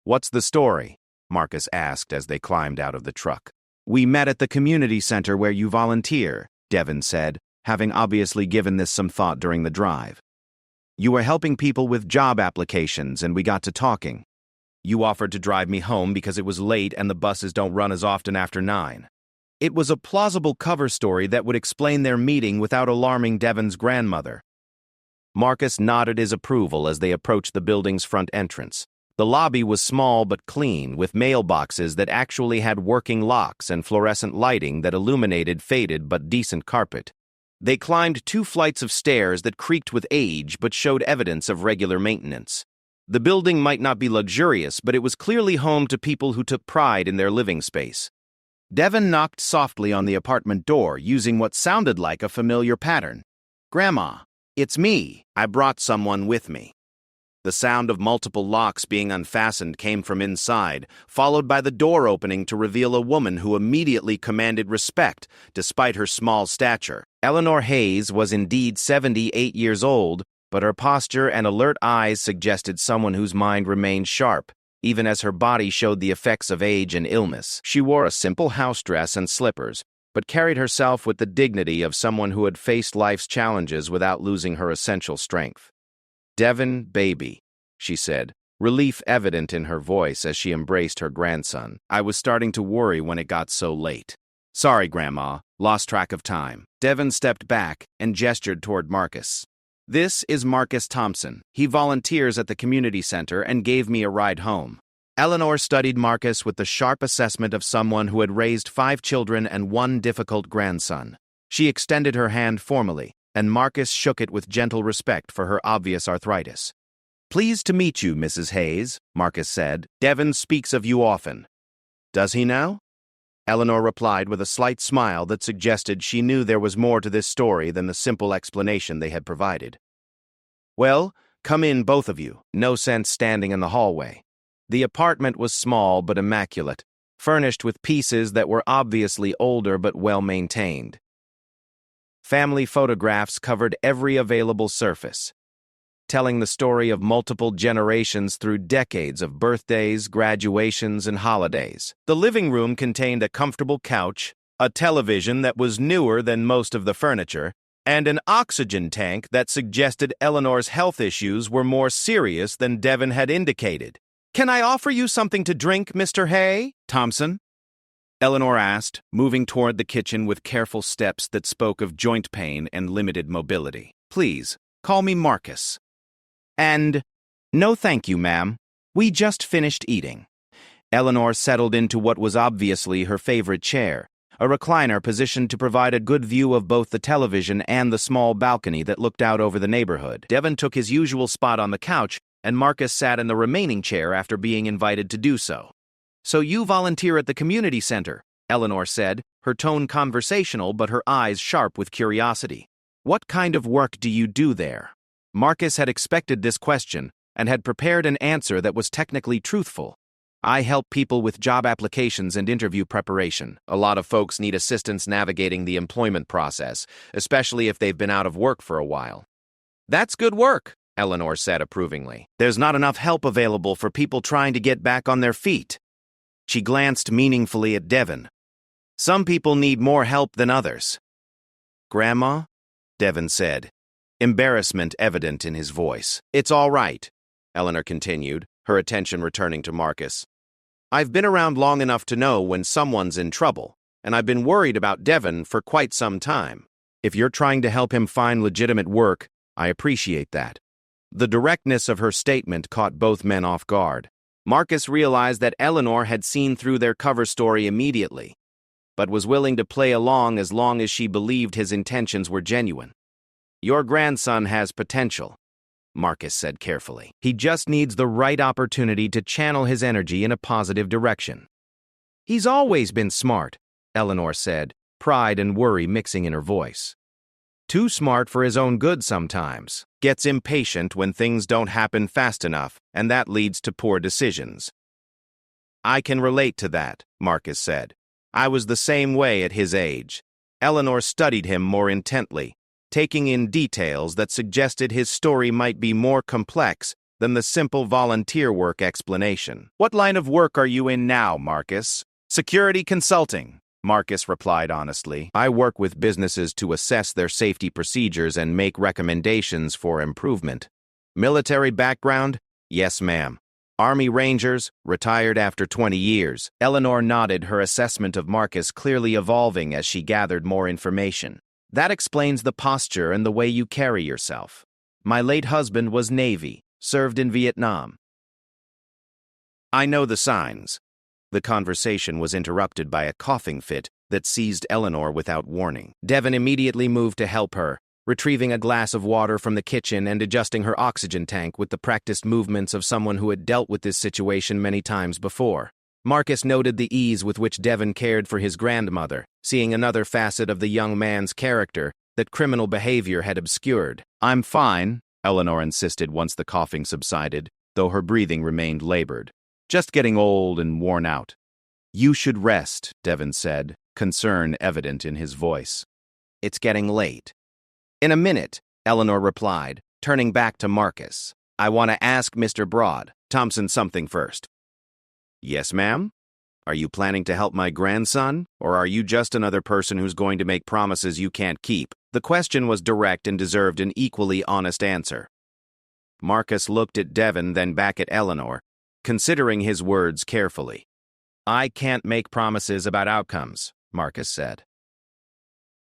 "What's the story?" Marcus asked as they climbed out of the truck. "We met at the community center where you volunteer," Devon said, having obviously given this some thought during the drive. "You were helping people with job applications and we got to talking. You offered to drive me home because it was late and the buses don't run as often after 9. It was a plausible cover story that would explain their meeting without alarming Devon's grandmother. Marcus nodded his approval as they approached the building's front entrance. The lobby was small but clean, with mailboxes that actually had working locks and fluorescent lighting that illuminated faded but decent carpet. They climbed 2 flights of stairs that creaked with age but showed evidence of regular maintenance. The building might not be luxurious, but it was clearly home to people who took pride in their living space. Devon knocked softly on the apartment door, using what sounded like a familiar pattern. "Grandma, it's me. I brought someone with me." The sound of multiple locks being unfastened came from inside, followed by the door opening to reveal a woman who immediately commanded respect, despite her small stature. Eleanor Hayes was indeed 78 years old, but her posture and alert eyes suggested someone whose mind remained sharp, even as her body showed the effects of age and illness. She wore a simple house dress and slippers, but carried herself with the dignity of someone who had faced life's challenges without losing her essential strength. "Devon, baby," she said, relief evident in her voice as she embraced her grandson. "I was starting to worry when it got so late." "Sorry, Grandma, lost track of time." Devon stepped back and gestured toward Marcus. "This is Marcus Thompson. He volunteers at the community center and gave me a ride home." Eleanor studied Marcus with the sharp assessment of someone who had raised 5 children and 1 difficult grandson. She extended her hand formally. and Marcus shook it with gentle respect for her obvious arthritis. "Pleased to meet you, Mrs. Hayes," Marcus said. "Devon speaks of you often." "Does he now?" Eleanor replied with a slight smile that suggested she knew there was more to this story than the simple explanation they had provided. "Well, come in, both of you. No sense standing in the hallway." The apartment was small but immaculate, furnished with pieces that were obviously older but well-maintained. Family photographs covered every available surface, telling the story of multiple generations through decades of birthdays, graduations, and holidays. The living room contained a comfortable couch, a television that was newer than most of the furniture, and an oxygen tank that suggested Eleanor's health issues were more serious than Devon had indicated. "Can I offer you something to drink, Mr. Hay? Thompson?" Eleanor asked, moving toward the kitchen with careful steps that spoke of joint pain and limited mobility. "Please, call me Marcus." "And, no thank you, ma'am. We just finished eating." Eleanor settled into what was obviously her favorite chair, a recliner positioned to provide a good view of both the television and the small balcony that looked out over the neighborhood. Devon took his usual spot on the couch, and Marcus sat in the remaining chair after being invited to do so. "So you volunteer at the community center," Eleanor said, her tone conversational but her eyes sharp with curiosity. "What kind of work do you do there?" Marcus had expected this question and had prepared an answer that was technically truthful. "I help people with job applications and interview preparation. A lot of folks need assistance navigating the employment process, especially if they've been out of work for a while." "That's good work," Eleanor said approvingly. "There's not enough help available for people trying to get back on their feet." She glanced meaningfully at Devon. "Some people need more help than others." "Grandma?" Devon said, embarrassment evident in his voice. "It's all right," Eleanor continued, her attention returning to Marcus. "I've been around long enough to know when someone's in trouble, and I've been worried about Devon for quite some time. If you're trying to help him find legitimate work, I appreciate that." The directness of her statement caught both men off guard. Marcus realized that Eleanor had seen through their cover story immediately, but was willing to play along as long as she believed his intentions were genuine. "Your grandson has potential," Marcus said carefully. "He just needs the right opportunity to channel his energy in a positive direction." "He's always been smart," Eleanor said, pride and worry mixing in her voice. "Too smart for his own good sometimes. Gets impatient when things don't happen fast enough, and that leads to poor decisions." "I can relate to that," Marcus said. "I was the same way at his age." Eleanor studied him more intently, taking in details that suggested his story might be more complex than the simple volunteer work explanation. "What line of work are you in now, Marcus?" "Security consulting," Marcus replied honestly. "I work with businesses to assess their safety procedures and make recommendations for improvement." "Military background?" "Yes, ma'am." "Army Rangers, retired after 20 years. Eleanor nodded, her assessment of Marcus clearly evolving as she gathered more information. "That explains the posture and the way you carry yourself. My late husband was Navy, served in Vietnam." "I know the signs." The conversation was interrupted by a coughing fit that seized Eleanor without warning. Devon immediately moved to help her, retrieving a glass of water from the kitchen and adjusting her oxygen tank with the practiced movements of someone who had dealt with this situation many times before. Marcus noted the ease with which Devon cared for his grandmother, seeing another facet of the young man's character that criminal behavior had obscured. "I'm fine," Eleanor insisted once the coughing subsided, though her breathing remained labored. "Just getting old and worn out." "You should rest," Devon said, concern evident in his voice. "It's getting late." "In a minute," Eleanor replied, turning back to Marcus. "I want to ask Mr. Thompson something first." "Yes, ma'am? Are you planning to help my grandson, or are you just another person who's going to make promises you can't keep?" The question was direct and deserved an equally honest answer. Marcus looked at Devon, then back at Eleanor, considering his words carefully. "I can't make promises about outcomes," Marcus said.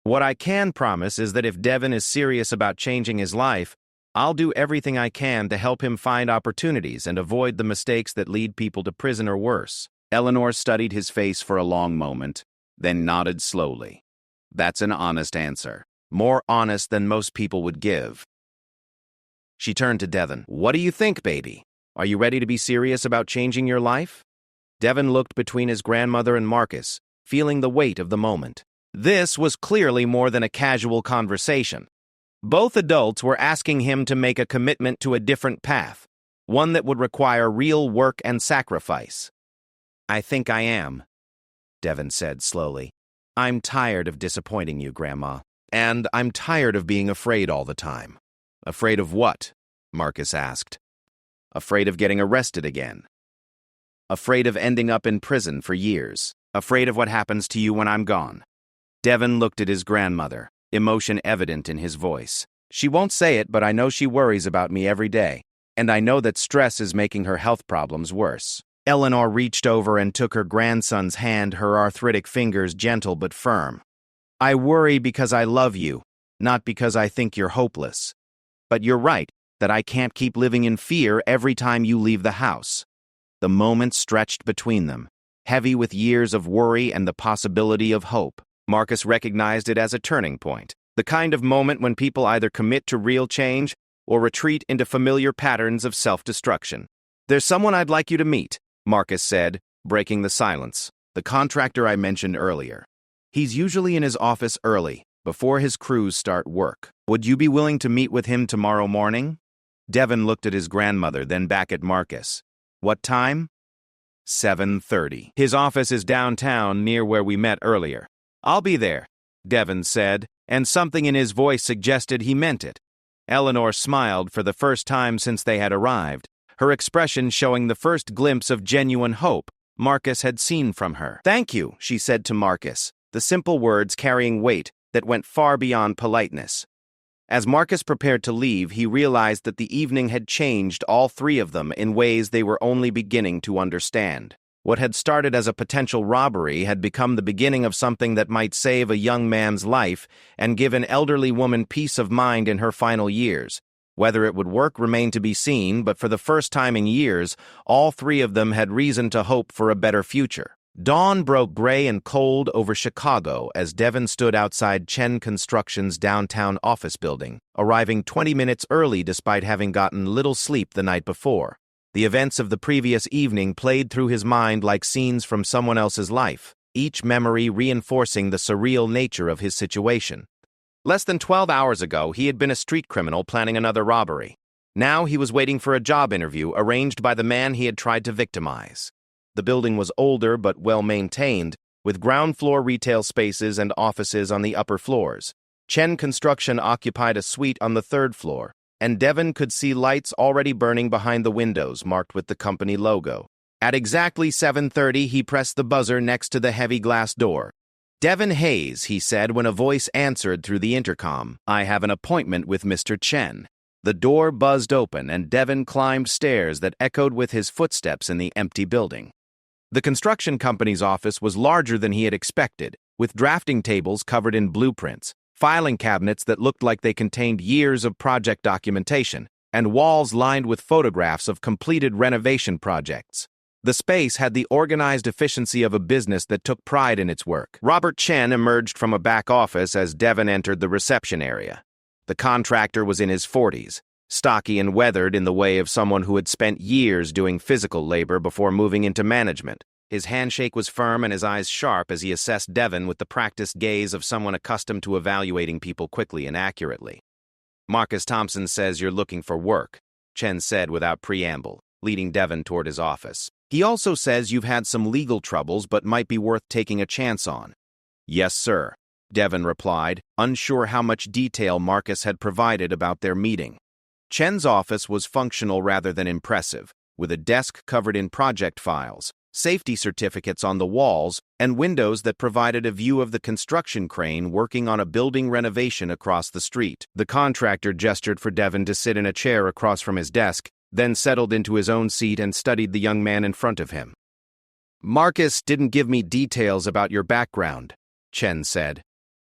"What I can promise is that if Devon is serious about changing his life, I'll do everything I can to help him find opportunities and avoid the mistakes that lead people to prison or worse." Eleanor studied his face for a long moment, then nodded slowly. "That's an honest answer." more honest than most people would give. She turned to Devon. "What do you think, baby? Are you ready to be serious about changing your life?" Devon looked between his grandmother and Marcus, feeling the weight of the moment. This was clearly more than a casual conversation. Both adults were asking him to make a commitment to a different path, one that would require real work and sacrifice. "I think I am," Devon said slowly. "I'm tired of disappointing you, Grandma. And I'm tired of being afraid all the time." "Afraid of what?" Marcus asked. "Afraid of getting arrested again. Afraid of ending up in prison for years. Afraid of what happens to you when I'm gone." Devon looked at his grandmother, emotion evident in his voice. "She won't say it, but I know she worries about me every day, and I know that stress is making her health problems worse." Eleanor reached over and took her grandson's hand, her arthritic fingers gentle but firm. "I worry because I love you, not because I think you're hopeless. But you're right that I can't keep living in fear every time you leave the house." The moment stretched between them, heavy with years of worry and the possibility of hope. Marcus recognized it as a turning point, the kind of moment when people either commit to real change or retreat into familiar patterns of self-destruction. "There's someone I'd like you to meet," Marcus said, breaking the silence. "The contractor I mentioned earlier. He's usually in his office early, before his crews start work. Would you be willing to meet with him tomorrow morning?" Devon looked at his grandmother, then back at Marcus. "What time?" 7:30. "His office is downtown, near where we met earlier." "I'll be there," Devon said, and something in his voice suggested he meant it. Eleanor smiled for the first time since they had arrived, her expression showing the first glimpse of genuine hope Marcus had seen from her. "Thank you," she said to Marcus, the simple words carrying weight that went far beyond politeness. As Marcus prepared to leave, he realized that the evening had changed all three of them in ways they were only beginning to understand. What had started as a potential robbery had become the beginning of something that might save a young man's life and give an elderly woman peace of mind in her final years. Whether it would work remained to be seen, but for the first time in years, all three of them had reason to hope for a better future. Dawn broke gray and cold over Chicago as Devon stood outside Chen Construction's downtown office building, arriving 20 minutes early despite having gotten little sleep the night before. The events of the previous evening played through his mind like scenes from someone else's life, each memory reinforcing the surreal nature of his situation. Less than 12 hours ago, he had been a street criminal planning another robbery. Now he was waiting for a job interview arranged by the man he had tried to victimize. The building was older but well-maintained, with ground-floor retail spaces and offices on the upper floors. Chen Construction occupied a suite on the third floor, and Devon could see lights already burning behind the windows marked with the company logo. At exactly 7:30, he pressed the buzzer next to the heavy glass door. "Devon Hayes," he said when a voice answered through the intercom. "I have an appointment with Mr. Chen." The door buzzed open, and Devon climbed stairs that echoed with his footsteps in the empty building. The construction company's office was larger than he had expected, with drafting tables covered in blueprints, filing cabinets that looked like they contained years of project documentation, and walls lined with photographs of completed renovation projects. The space had the organized efficiency of a business that took pride in its work. Robert Chen emerged from a back office as Devon entered the reception area. The contractor was in his 40s, stocky and weathered in the way of someone who had spent years doing physical labor before moving into management. His handshake was firm and his eyes sharp as he assessed Devon with the practiced gaze of someone accustomed to evaluating people quickly and accurately. "Marcus Thompson says you're looking for work," Chen said without preamble, leading Devon toward his office. "He also says you've had some legal troubles but might be worth taking a chance on." "Yes, sir," Devon replied, unsure how much detail Marcus had provided about their meeting. Chen's office was functional rather than impressive, with a desk covered in project files, safety certificates on the walls, and windows that provided a view of the construction crane working on a building renovation across the street. The contractor gestured for Devon to sit in a chair across from his desk, then settled into his own seat and studied the young man in front of him. "Marcus didn't give me details about your background," Chen said.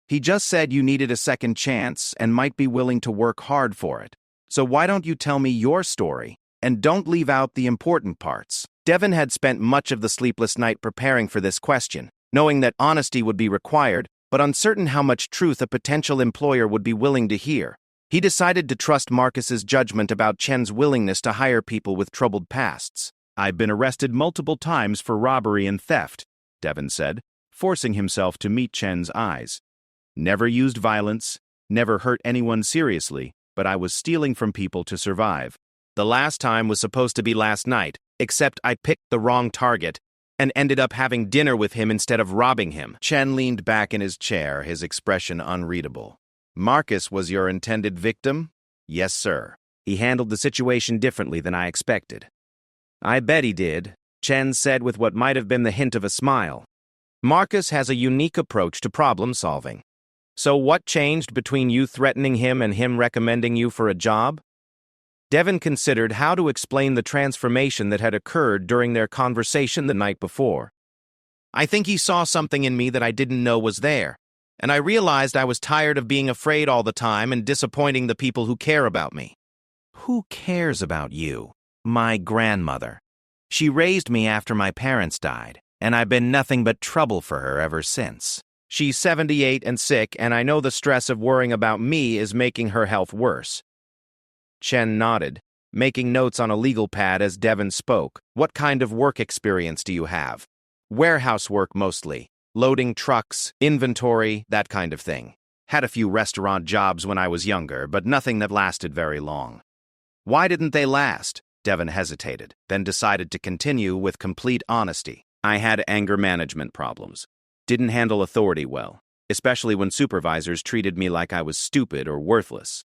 "He just said you needed a second chance and might be willing to work hard for it. So why don't you tell me your story, and don't leave out the important parts?" Devon had spent much of the sleepless night preparing for this question, knowing that honesty would be required, but uncertain how much truth a potential employer would be willing to hear. He decided to trust Marcus's judgment about Chen's willingness to hire people with troubled pasts. "I've been arrested multiple times for robbery and theft," Devon said, forcing himself to meet Chen's eyes. "Never used violence, never hurt anyone seriously, but I was stealing from people to survive. The last time was supposed to be last night, except I picked the wrong target and ended up having dinner with him instead of robbing him." Chen leaned back in his chair, his expression unreadable. "Marcus was your intended victim?" "Yes, sir. He handled the situation differently than I expected." "I bet he did," Chen said with what might have been the hint of a smile. "Marcus has a unique approach to problem solving. So what changed between you threatening him and him recommending you for a job?" Devon considered how to explain the transformation that had occurred during their conversation the night before. "I think he saw something in me that I didn't know was there, and I realized I was tired of being afraid all the time and disappointing the people who care about me." "Who cares about you?" "My grandmother. She raised me after my parents died, and I've been nothing but trouble for her ever since. She's 78 and sick, and I know the stress of worrying about me is making her health worse." Chen nodded, making notes on a legal pad as Devon spoke. "What kind of work experience do you have?" "Warehouse work mostly. Loading trucks, inventory, that kind of thing. Had a few restaurant jobs when I was younger, but nothing that lasted very long." "Why didn't they last?" Devon hesitated, then decided to continue with complete honesty. "I had anger management problems. Didn't handle authority well, especially when supervisors treated me like I was stupid or worthless.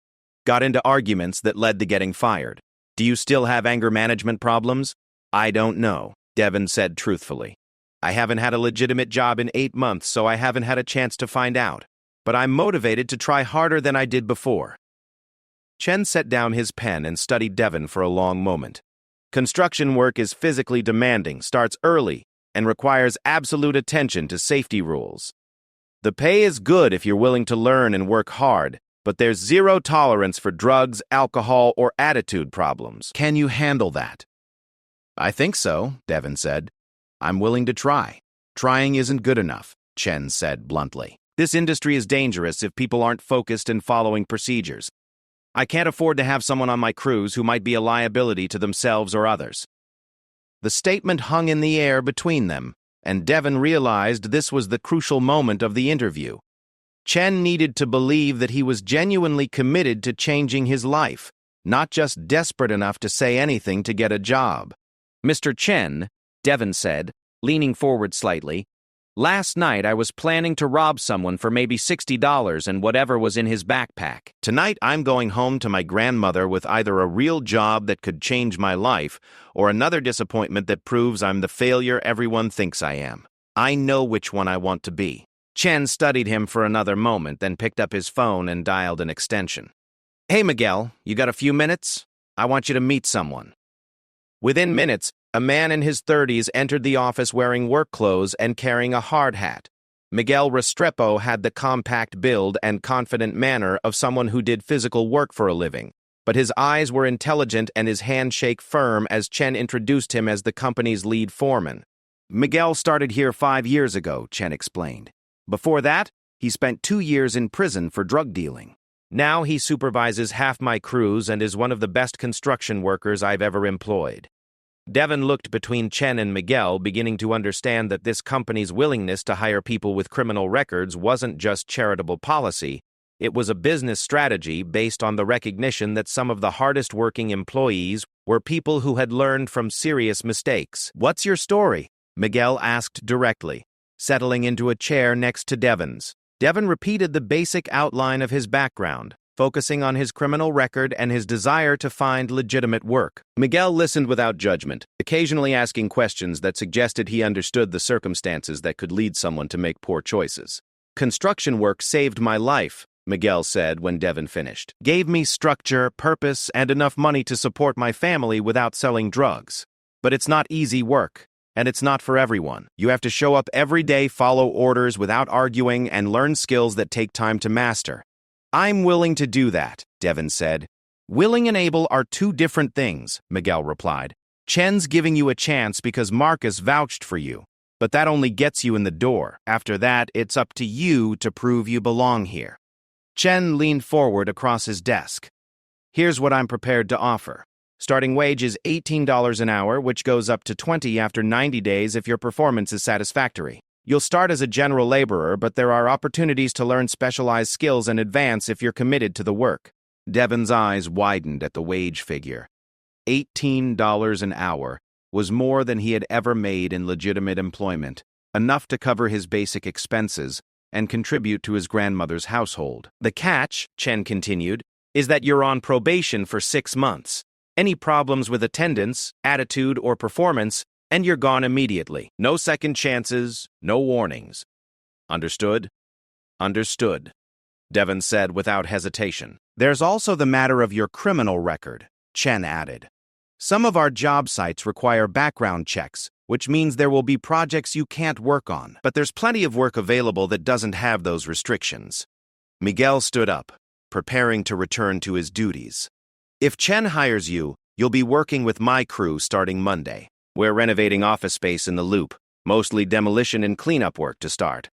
Got into arguments that led to getting fired." "Do you still have anger management problems?" "I don't know," Devon said truthfully. "I haven't had a legitimate job in 8 months, so I haven't had a chance to find out. But I'm motivated to try harder than I did before." Chen set down his pen and studied Devon for a long moment. "Construction work is physically demanding, starts early, and requires absolute attention to safety rules. The pay is good if you're willing to learn and work hard, but there's zero tolerance for drugs, alcohol, or attitude problems. Can you handle that?" "I think so," Devon said. "I'm willing to try." "Trying isn't good enough," Chen said bluntly. "This industry is dangerous if people aren't focused and following procedures. I can't afford to have someone on my crews who might be a liability to themselves or others." The statement hung in the air between them, and Devon realized this was the crucial moment of the interview. Chen needed to believe that he was genuinely committed to changing his life, not just desperate enough to say anything to get a job. "Mr. Chen," Devon said, leaning forward slightly, "last night I was planning to rob someone for maybe $60 and whatever was in his backpack. Tonight I'm going home to my grandmother with either a real job that could change my life or another disappointment that proves I'm the failure everyone thinks I am. I know which one I want to be." Chen studied him for another moment, then picked up his phone and dialed an extension. "Hey, Miguel, you got a few minutes? I want you to meet someone." Within minutes, a man in his 30s entered the office wearing work clothes and carrying a hard hat. Miguel Restrepo had the compact build and confident manner of someone who did physical work for a living, but his eyes were intelligent and his handshake firm as Chen introduced him as the company's lead foreman. "Miguel started here 5 years ago," Chen explained. "Before that, he spent 2 years in prison for drug dealing. Now he supervises half my crews and is one of the best construction workers I've ever employed." Devon looked between Chen and Miguel, beginning to understand that this company's willingness to hire people with criminal records wasn't just charitable policy, it was a business strategy based on the recognition that some of the hardest-working employees were people who had learned from serious mistakes. "What's your story?" Miguel asked directly, settling into a chair next to Devon's. Devon repeated the basic outline of his background, focusing on his criminal record and his desire to find legitimate work. Miguel listened without judgment, occasionally asking questions that suggested he understood the circumstances that could lead someone to make poor choices. "Construction work saved my life," Miguel said when Devon finished. "Gave me structure, purpose, and enough money to support my family without selling drugs. But it's not easy work. And it's not for everyone. You have to show up every day, follow orders without arguing, and learn skills that take time to master." "I'm willing to do that," Devon said. "Willing and able are two different things," Miguel replied. "Chen's giving you a chance because Marcus vouched for you. But that only gets you in the door. After that, it's up to you to prove you belong here. Chen leaned forward across his desk. Here's what I'm prepared to offer. Starting wage is $18 an hour, which goes up to $20 after 90 days if your performance is satisfactory. You'll start as a general laborer, but there are opportunities to learn specialized skills and advance if you're committed to the work. Devon's eyes widened at the wage figure. $18 an hour was more than he had ever made in legitimate employment, enough to cover his basic expenses and contribute to his grandmother's household. The catch, Chen continued, is that you're on probation for 6 months. Any problems with attendance, attitude, or performance, and you're gone immediately. No second chances, no warnings. Understood? Understood, Devon said without hesitation. There's also the matter of your criminal record, Chen added. Some of our job sites require background checks, which means there will be projects you can't work on. But there's plenty of work available that doesn't have those restrictions. Miguel stood up, preparing to return to his duties. If Chen hires you, you'll be working with my crew starting Monday. We're renovating office space in the Loop, mostly demolition and cleanup work to start.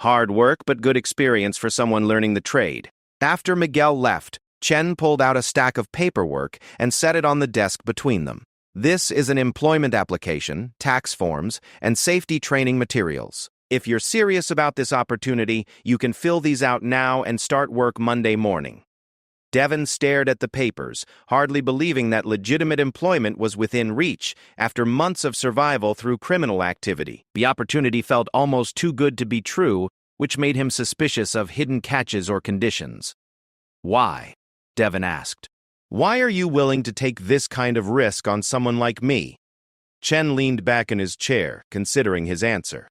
Hard work, but good experience for someone learning the trade. After Miguel left, Chen pulled out a stack of paperwork and set it on the desk between them. This is an employment application, tax forms, and safety training materials. If you're serious about this opportunity, you can fill these out now and start work Monday morning. Devon stared at the papers, hardly believing that legitimate employment was within reach after months of survival through criminal activity. The opportunity felt almost too good to be true, which made him suspicious of hidden catches or conditions. Why? Devon asked. Why are you willing to take this kind of risk on someone like me? Chen leaned back in his chair, considering his answer.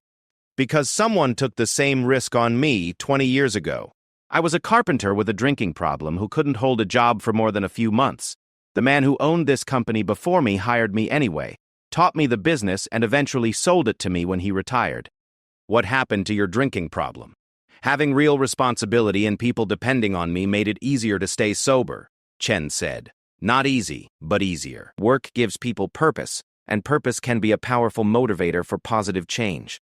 Because someone took the same risk on me 20 years ago. I was a carpenter with a drinking problem who couldn't hold a job for more than a few months. The man who owned this company before me hired me anyway, taught me the business, and eventually sold it to me when he retired. What happened to your drinking problem? Having real responsibility and people depending on me made it easier to stay sober, Chen said. Not easy, but easier. Work gives people purpose, and purpose can be a powerful motivator for positive change.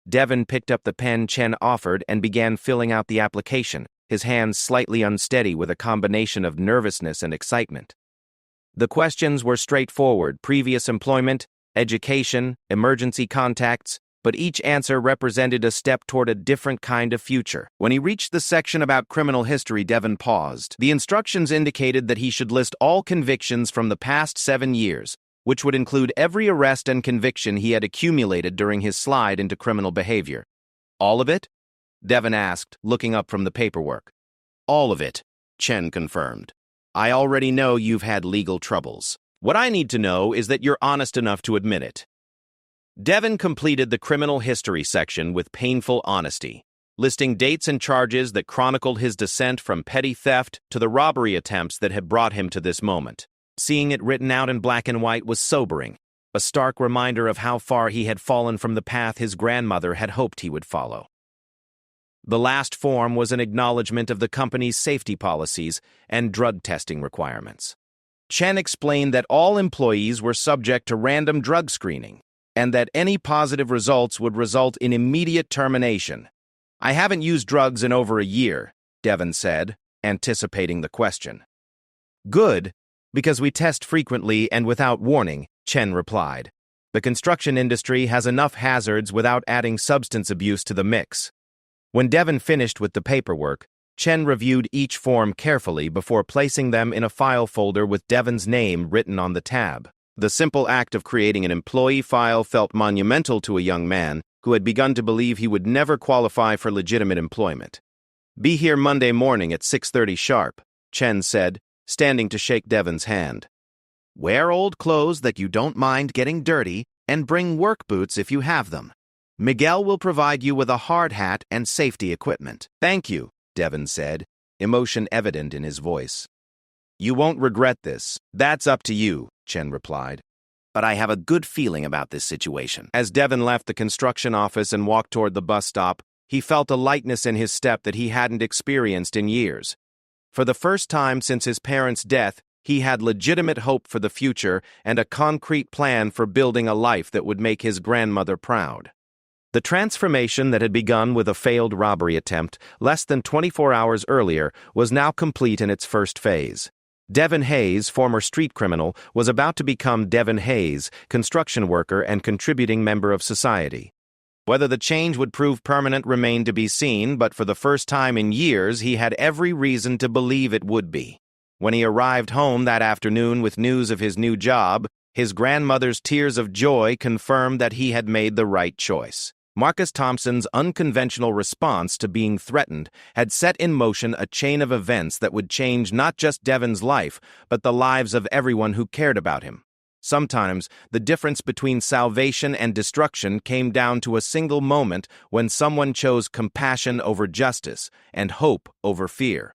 Devon picked up the pen Chen offered and began filling out the application, his hands slightly unsteady with a combination of nervousness and excitement. The questions were straightforward: previous employment, education, emergency contacts, but each answer represented a step toward a different kind of future. When he reached the section about criminal history, Devon paused. The instructions indicated that he should list all convictions from the past 7 years, which would include every arrest and conviction he had accumulated during his slide into criminal behavior. All of it? Devon asked, looking up from the paperwork. All of it, Chen confirmed. I already know you've had legal troubles. What I need to know is that you're honest enough to admit it. Devon completed the criminal history section with painful honesty, listing dates and charges that chronicled his descent from petty theft to the robbery attempts that had brought him to this moment. Seeing it written out in black and white was sobering, a stark reminder of how far he had fallen from the path his grandmother had hoped he would follow. The last form was an acknowledgement of the company's safety policies and drug testing requirements. Chen explained that all employees were subject to random drug screening, and that any positive results would result in immediate termination. I haven't used drugs in over a year, Devon said, anticipating the question. Good, because we test frequently and without warning, Chen replied. The construction industry has enough hazards without adding substance abuse to the mix. When Devon finished with the paperwork, Chen reviewed each form carefully before placing them in a file folder with Devon's name written on the tab. The simple act of creating an employee file felt monumental to a young man who had begun to believe he would never qualify for legitimate employment. Be here Monday morning at 6:30 sharp, Chen said, standing to shake Devon's hand. Wear old clothes that you don't mind getting dirty, and bring work boots if you have them. Miguel will provide you with a hard hat and safety equipment. Thank you, Devon said, emotion evident in his voice. You won't regret this. That's up to you, Chen replied. But I have a good feeling about this situation. As Devon left the construction office and walked toward the bus stop, he felt a lightness in his step that he hadn't experienced in years. For the first time since his parents' death, he had legitimate hope for the future and a concrete plan for building a life that would make his grandmother proud. The transformation that had begun with a failed robbery attempt less than 24 hours earlier was now complete in its first phase. Devin Hayes, former street criminal, was about to become Devin Hayes, construction worker and contributing member of society. Whether the change would prove permanent remained to be seen, but for the first time in years he had every reason to believe it would be. When he arrived home that afternoon with news of his new job, his grandmother's tears of joy confirmed that he had made the right choice. Marcus Thompson's unconventional response to being threatened had set in motion a chain of events that would change not just Devin's life, but the lives of everyone who cared about him. Sometimes, the difference between salvation and destruction came down to a single moment when someone chose compassion over justice and hope over fear.